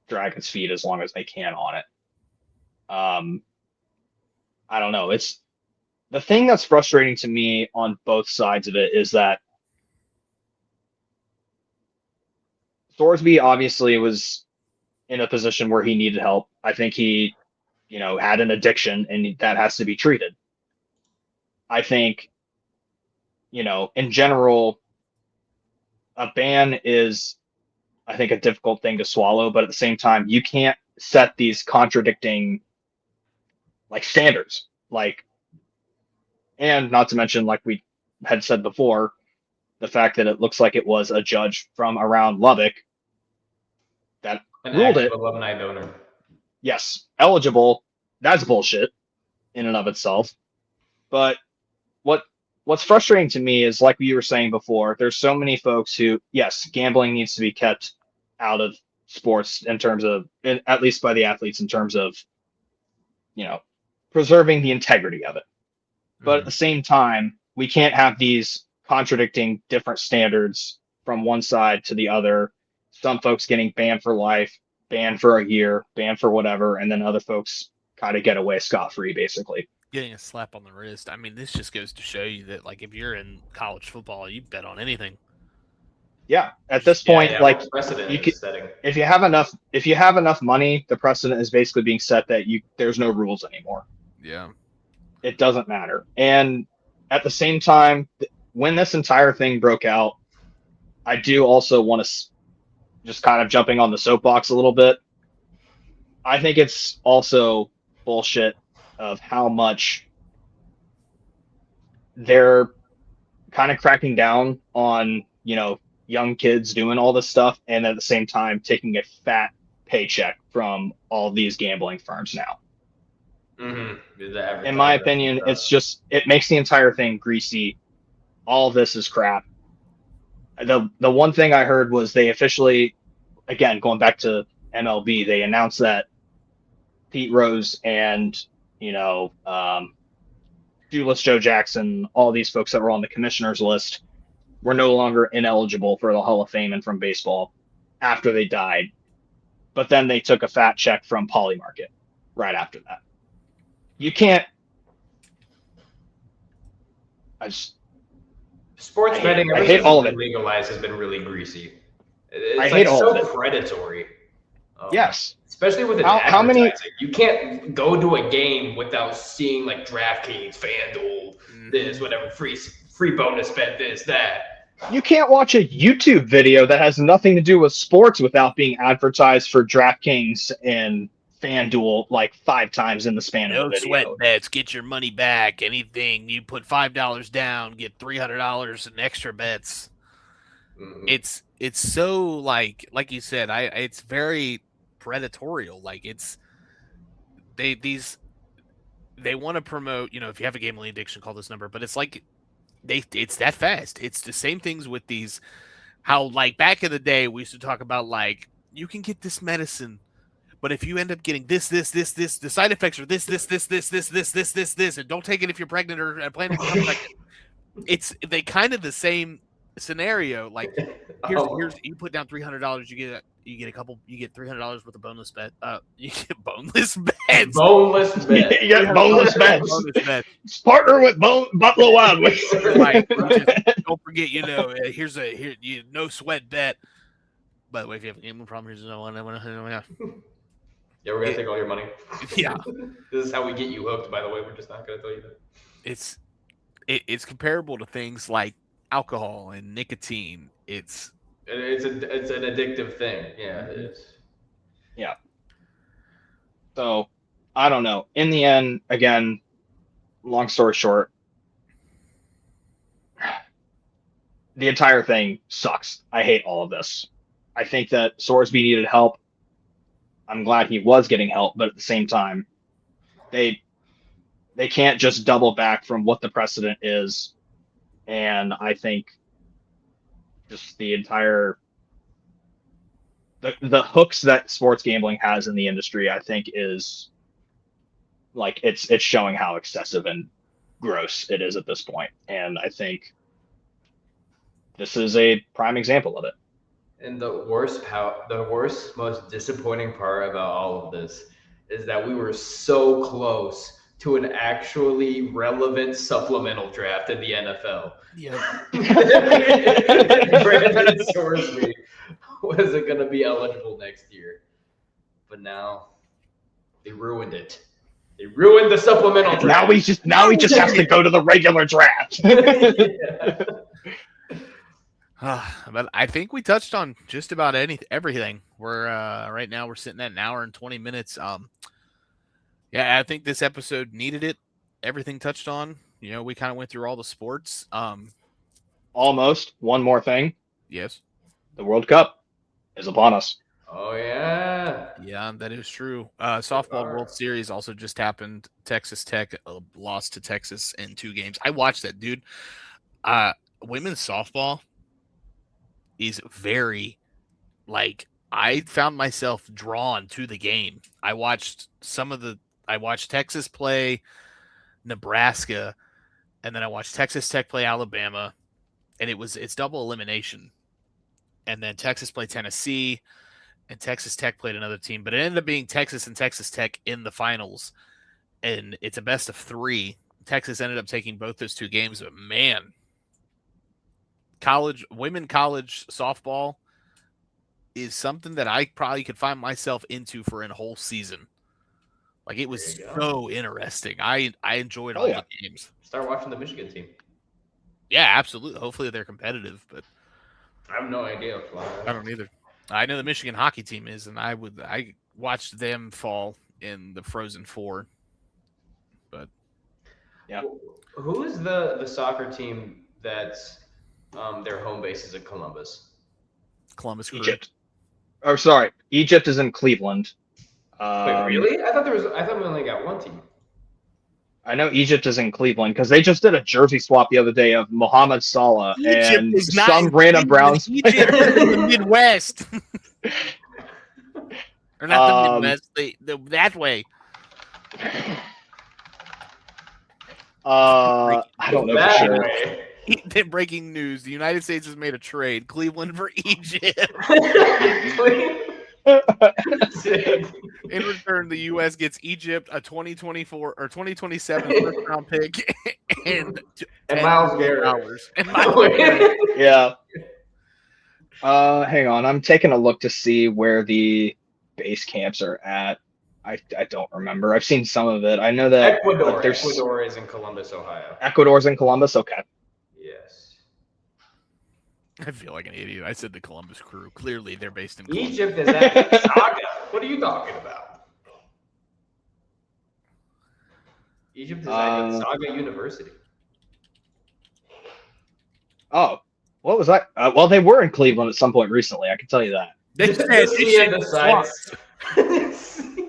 drag its feet as long as they can on it. I don't know. It's the thing that's frustrating to me on both sides of it is that Thorsby obviously was in a position where he needed help. I think he, had an addiction and that has to be treated. I think, in general, a ban is, I think, a difficult thing to swallow, but at the same time, you can't set these contradicting standards, and not to mention, like we had said before, the fact that it looks like it was a judge from around Lubbock that ruled it. Alumni donor. Yes, eligible. That's bullshit in and of itself. But what's frustrating to me is, like we were saying before, there's so many folks who, yes, gambling needs to be kept out of sports in terms of, at least by the athletes, in terms of, preserving the integrity of it. But at the same time, we can't have these contradicting different standards from one side to the other. Some folks getting banned for life, banned for a year, banned for whatever, and then other folks kind of get away scot-free, basically. Getting a slap on the wrist. I mean, this just goes to show you that, like, if you're in college football, you bet on anything. Yeah, at this point, precedent you can, setting. if you have enough money, the precedent is basically being set that there's no rules anymore. Yeah. It doesn't matter. And at the same time, when this entire thing broke out, I do also want to just kind of jumping on the soapbox a little bit. I think it's also bullshit of how much they're kind of cracking down on, young kids doing all this stuff, and at the same time taking a fat paycheck from all these gambling firms now. Mm-hmm. In my opinion, it makes the entire thing greasy. All this is crap. The one thing I heard was they officially, again, going back to MLB, they announced that Pete Rose and, Shoeless Joe Jackson, all these folks that were on the commissioner's list were no longer ineligible for the Hall of Fame and from baseball after they died. But then they took a fat check from Polymarket right after that. You can't. Sports betting, I hate all of it. Legalized has been really greasy. It's I hate all of it. Predatory. Yes. Especially with how many? You can't go to a game without seeing like DraftKings, FanDuel, this, whatever, free free bonus bet, this, that. You can't watch a YouTube video that has nothing to do with sports without being advertised for DraftKings and FanDuel like 5 times in the span of No a video. sweat bets. Get your money back. Anything you put $5 down, get $300 in extra bets. It's so like you said, it's very predatorial. Like they want to promote, if you have a gambling addiction, call this number, but it's like it's that fast. It's the same things with these, how like back in the day we used to talk about like you can get this medicine, but if you end up getting this, the side effects are this, and don't take it if you're pregnant or planning to become pregnant. It's they kind of the same scenario. Like here's you put down $300, you get $300 worth of boneless bet. You get boneless bets. Boneless bet. You get boneless bets. Partner with Buffalo Wild Wings. Right. Don't forget, here's no sweat bet. By the way, if you have a gambling problem, here's no one. Yeah, we're gonna take all your money. Yeah. This is how we get you hooked. By the way, we're just not gonna tell you that. It's comparable to things like alcohol and nicotine. It's an addictive thing. Yeah, it is. Yeah. So I don't know. In the end, again, long story short, the entire thing sucks. I hate all of this. I think that Sorsby needed help. I'm glad he was getting help, but at the same time, they can't just double back from what the precedent is. And I think just the entire the hooks that sports gambling has in the industry, I think is like it's showing how excessive and gross it is at this point. And I think this is a prime example of it. And the worst, most disappointing part about all of this is that we were so close to an actually relevant supplemental draft in the NFL. Yeah. Brandon Sorsby wasn't going to be eligible next year. But now they ruined it. They ruined the supplemental draft. Now he just has to go to the regular draft. Yeah. But I think we touched on just about everything. We're right now we're sitting at an hour and 20 minutes. Yeah, I think this episode needed it. Everything touched on. We kind of went through all the sports. Almost. One more thing. Yes. The World Cup is upon us. Oh, yeah. Yeah, that is true. Softball World Series also just happened. Texas Tech lost to Texas in 2 games. I watched that, dude. Women's softball is very, I found myself drawn to the game. I watched Texas play Nebraska, and then I watched Texas Tech play Alabama, and it's double elimination. And then Texas played Tennessee, and Texas Tech played another team, but it ended up being Texas and Texas Tech in the finals, and it's a best of 3. Texas ended up taking both those 2 games, but man, women college softball is something that I probably could find myself into for a whole season. Like, it was so interesting. I enjoyed all the games. Start watching the Michigan team. Yeah, absolutely. Hopefully they're competitive, but I have no idea. I don't either. I know the Michigan hockey team is, and I watched them fall in the Frozen Four. But yeah, who is the soccer team that's their home base is in Columbus? Columbus Crew. Egypt. Oh, sorry, Egypt is in Cleveland. Wait, really? I thought we only got one team. I know Egypt is in Cleveland because they just did a jersey swap the other day of Mohamed Salah and some random Browns Egypt is in the Midwest. Or not the Midwest, that way. I don't know for sure. Breaking news: the United States has made a trade. Cleveland for Egypt. In return, the U.S. gets Egypt a 2024 or 2027 first round pick and Miles Garrett. Yeah. Hang on, I'm taking a look to see where the base camps are at. I don't remember. I've seen some of it. I know that Ecuador is in Columbus, Ohio. Ecuador's in Columbus. Okay. Yeah. I feel like an idiot. I said the Columbus Crew. Clearly, they're based in Egypt is at Gonzaga. What are you talking about? Egypt is at Gonzaga University. Oh, what was that? Well, they were in Cleveland at some point recently. I can tell you that. They The said sea this and the shit sides.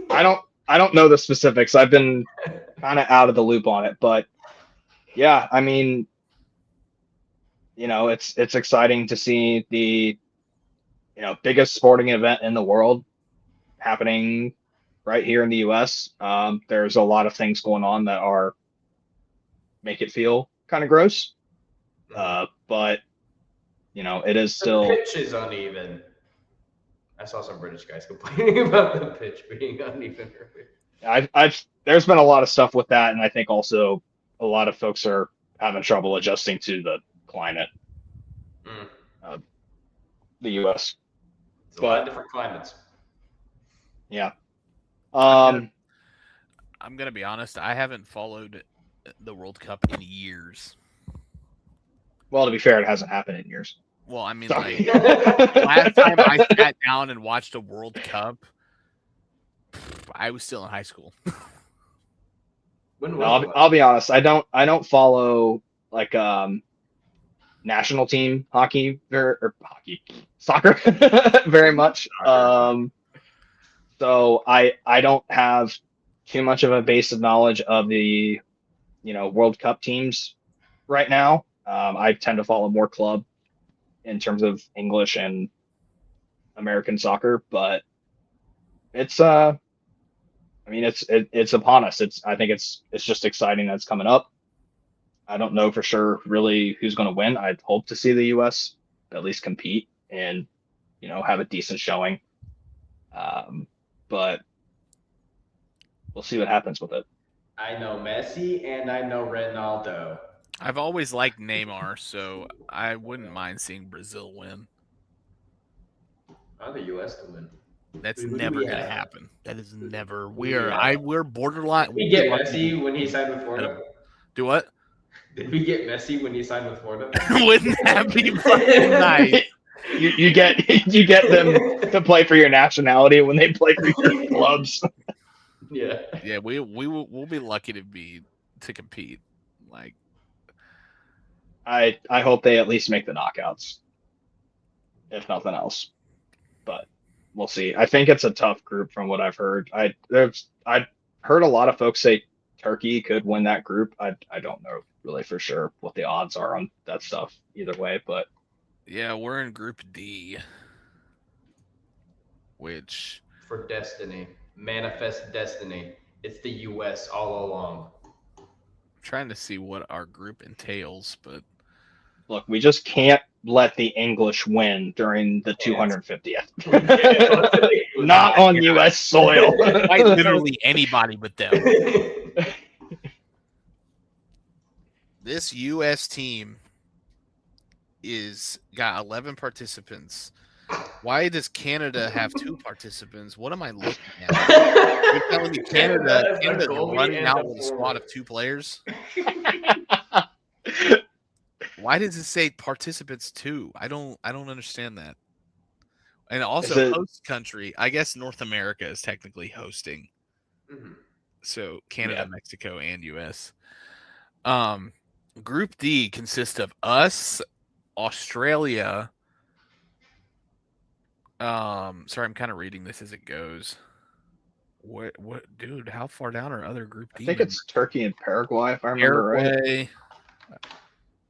I don't know the specifics. I've been kind of out of the loop on it, but yeah, I mean, it's exciting to see the biggest sporting event in the world happening right here in the U.S. There's a lot of things going on that make it feel kind of gross, but it is still. The pitch is uneven. I saw some British guys complaining about the pitch being uneven earlier. There's been a lot of stuff with that, and I think also a lot of folks are having trouble adjusting to the climate, the U.S. It's a lot of different climates. Yeah. I'm gonna be honest. I haven't followed the World Cup in years. Well, to be fair, it hasn't happened in years. Well, I mean, Sorry. like last time I sat down and watched a World Cup, I was still in high school. When No, was it? I'll be honest. I don't follow like national team soccer very much. So I don't have too much of a base of knowledge of the World Cup teams right now. I tend to follow more club in terms of English and American soccer, but it's it's upon us. I think it's just exciting that it's coming up. I don't know for sure really who's going to win. I'd hope to see the U.S. at least compete and have a decent showing. But we'll see what happens with it. I know Messi and I know Ronaldo. I've always liked Neymar, so I wouldn't mind seeing Brazil win. I want the U.S. to win. That's Who do never we gonna have? happen. That is never. Yeah. We're borderline. Did we get Messi when he signed with Florida? Do what? Did we get Messi when he signed with Florida? Wouldn't that be fucking nice? You get them to play for your nationality when they play for your clubs. Yeah. Yeah, we'll be lucky to compete. Like, I hope they at least make the knockouts, if nothing else. But we'll see. I think it's a tough group from what I've heard. I've heard a lot of folks say Turkey could win that group. I don't know really for sure what the odds are on that stuff either way, but yeah, we're in Group D, which For destiny. Manifest destiny. It's the U.S. all along. I'm trying to see what our group entails, but look, we just can't let the English win during the 250th. Not on U.S. soil. quite literally anybody but them. This U.S. team got 11 participants. Why does Canada have 2 participants? What am I looking at? You're telling me Canada's running out with a squad of 2 players? Why does it say participants 2? I don't understand that. And also host country. I guess North America is technically hosting. Mhm. So Canada, Mexico, and US. Group D consists of us, Australia. Sorry, I'm kind of reading this as it goes. What, dude? How far down are other Group D? I think it's Turkey and Paraguay, if I remember right.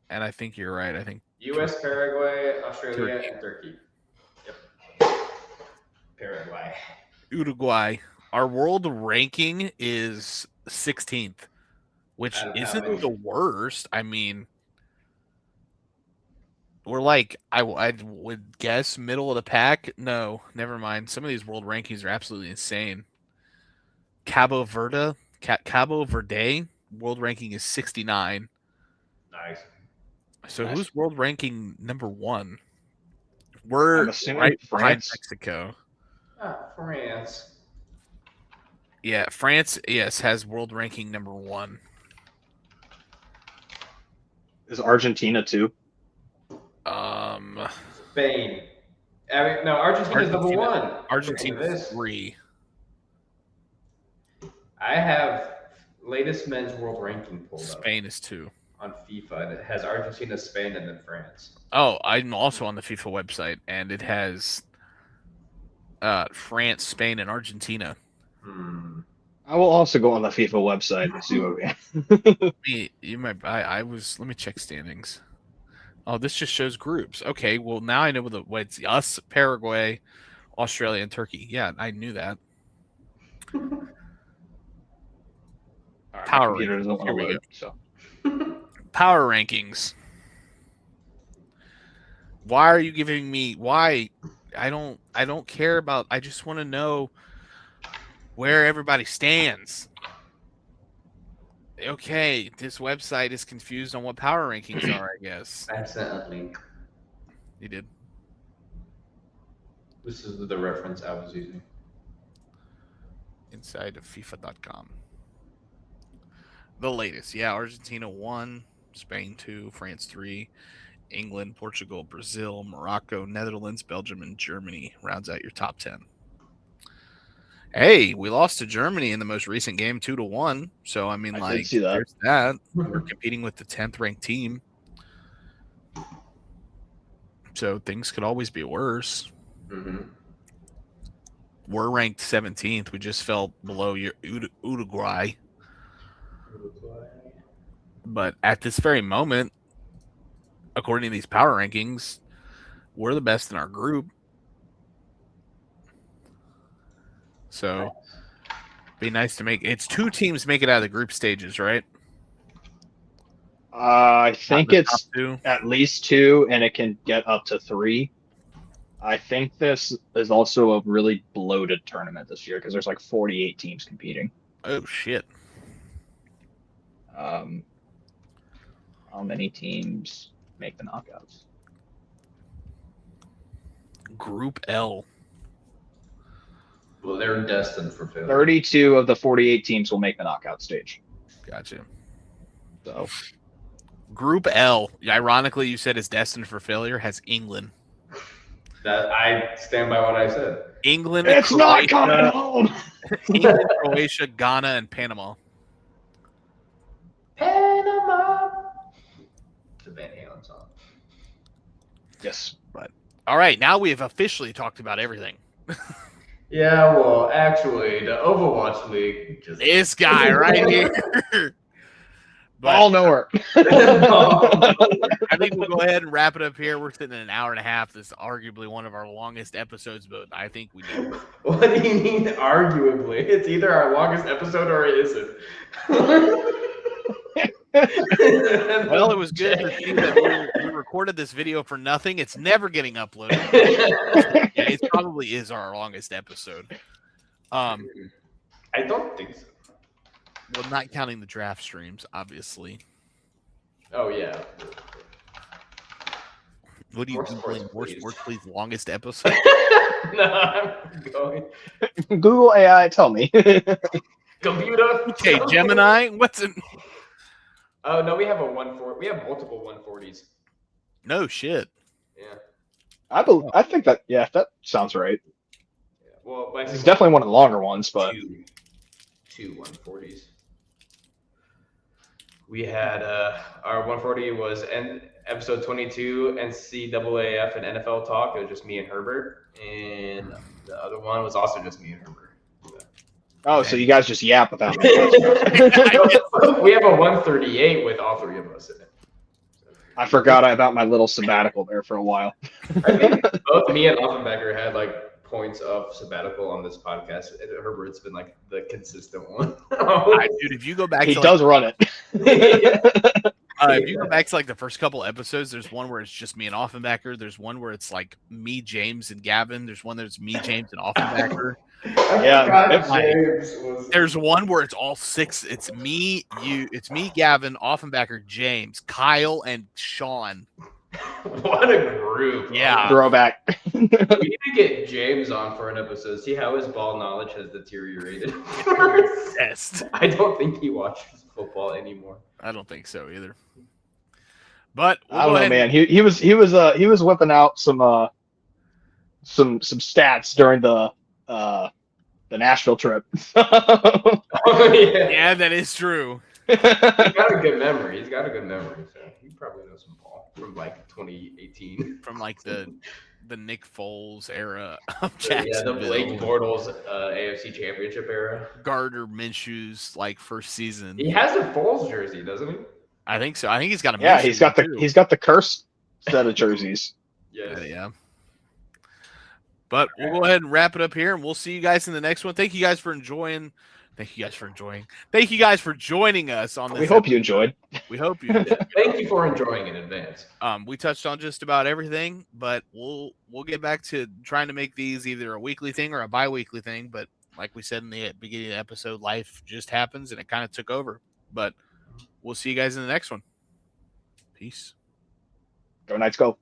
And I think you're right. I think U.S., Paraguay, Australia, and Turkey. Yep. Paraguay. Uruguay. Our world ranking is 16th, which isn't the worst. I mean, we're like, I would guess middle of the pack. No, never mind. Some of these world rankings are absolutely insane. Cabo Verde world ranking is 69. Nice. So who's world ranking number 1? We're I'm assuming right behind France. Mexico. France. Yeah, France, yes, has world ranking number 1. Is Argentina too? Spain. I mean, no, Argentina's number one. Argentina's This. 3. I have latest men's world ranking pulled Spain is 2. up on FIFA, and it has Argentina, Spain, and then France. Oh, I'm also on the FIFA website, and it has France, Spain, and Argentina. I will also go on the FIFA website and see what we have. Let me check standings. Oh, this just shows groups. Okay, well now I know what it's us, Paraguay, Australia, and Turkey. Yeah, I knew that. Power computer doesn't want to Here we load, go. so. Power rankings. Why are you giving me why? I don't care about. I just want to know where everybody stands. Okay, this website is confused on what power rankings are, I guess. I sent a link. You did. This is the reference I was using. Inside of FIFA.com. The latest. Yeah, Argentina 1, Spain 2, France 3, England, Portugal, Brazil, Morocco, Netherlands, Belgium, and Germany rounds out your top 10. Hey, we lost to Germany in the most recent game 2-1. So I mean, I did see that. there's that. We're competing with the 10th ranked team. So things could always be worse. Mm-hmm. We're ranked 17th. We just fell below your Uruguay. But at this very moment, according to these power rankings, we're the best in our group. So be nice to make it's 2 teams make it out of the group stages, right? I think it's 2. at least 2, and it can get up to 3. I think this is also a really bloated tournament this year because there's like 48 teams competing. Oh shit. How many teams make the knockouts? Group L. Well, they're destined for failure. 32 of the 48 teams will make the knockout stage. Gotcha. So Group L, ironically, you said is destined for failure, has England. That I stand by what I said. England, it's not coming home. England, Croatia, Ghana, and Panama. Panama. It's a Van Halen song. Yes. But all right, now we have officially talked about everything. Yeah, well, actually, the Overwatch League just This guy right here. But All nowhere. I think we'll go ahead and wrap it up here. We're sitting at an hour and a half. This is arguably one of our longest episodes, but I think we did. What do you mean, arguably? It's either our longest episode or it isn't. Well, it was good to see that we recorded this video for nothing. It's never getting uploaded. Yeah, it probably is our longest episode. I don't think so. Well, not counting the draft streams, obviously. Oh, yeah. What do you More do? sports, More please. sports, please. Longest episode. No, I'm going. Google AI, tell me. Computer. Okay, Gemini. What's it? Oh, no, we have a 140. We have multiple 140s. No shit. Yeah. I think that that sounds right. Yeah. Well, It's definitely one of the longer ones, but two 140s. We had our 140 was episode 22 NCAAF and NFL talk. It was just me and Herbert, and the other one was also just me and Herbert. oh, so you guys just yap without me. We have a 138 with all 3 of us in it. I forgot about my little sabbatical there for a while. I think both me and Offenbecker had like points of sabbatical on this podcast. Herbert's been like the consistent one. Dude, if you go back, He to does run it. if you go back to like the first couple episodes, there's one where it's just me and Offenbacker. There's one where it's like me, James, and Gavin. There's one that's me, James, and Offenbacker. Yeah, There's one where it's all 6. It's me, Gavin, Offenbacker, James, Kyle, and Sean. What a group. Yeah. throwback. We need to get James on for an episode, see how his ball knowledge has deteriorated. Yes. I don't think he watches football anymore. I don't think so either. But we'll I don't go know, ahead man. He was whipping out some stats during the Nashville trip. Oh, yeah. Yeah, that is true. He's got a good memory. So he probably knows some ball from like 2018. From like the Nick Foles era of Yeah, the Jacksonville. Blake Bortles AFC Championship era. Gardner Minshew's like first season. He has a Foles jersey, doesn't he? I think so. I think he's got a Yeah, Minshew he's got the cursed set of jerseys. Yes. Yeah. But we'll go ahead and wrap it up here, and we'll see you guys in the next one. Thank you guys for enjoying. Thank you guys for joining us on this. We hope you enjoyed. We hope you did. Thank you for enjoying in advance. We touched on just about everything, but we'll get back to trying to make these either a weekly thing or a bi-weekly thing. But like we said in the beginning of the episode, life just happens, and it kind of took over. But we'll see you guys in the next one. Peace. Go Knights, go.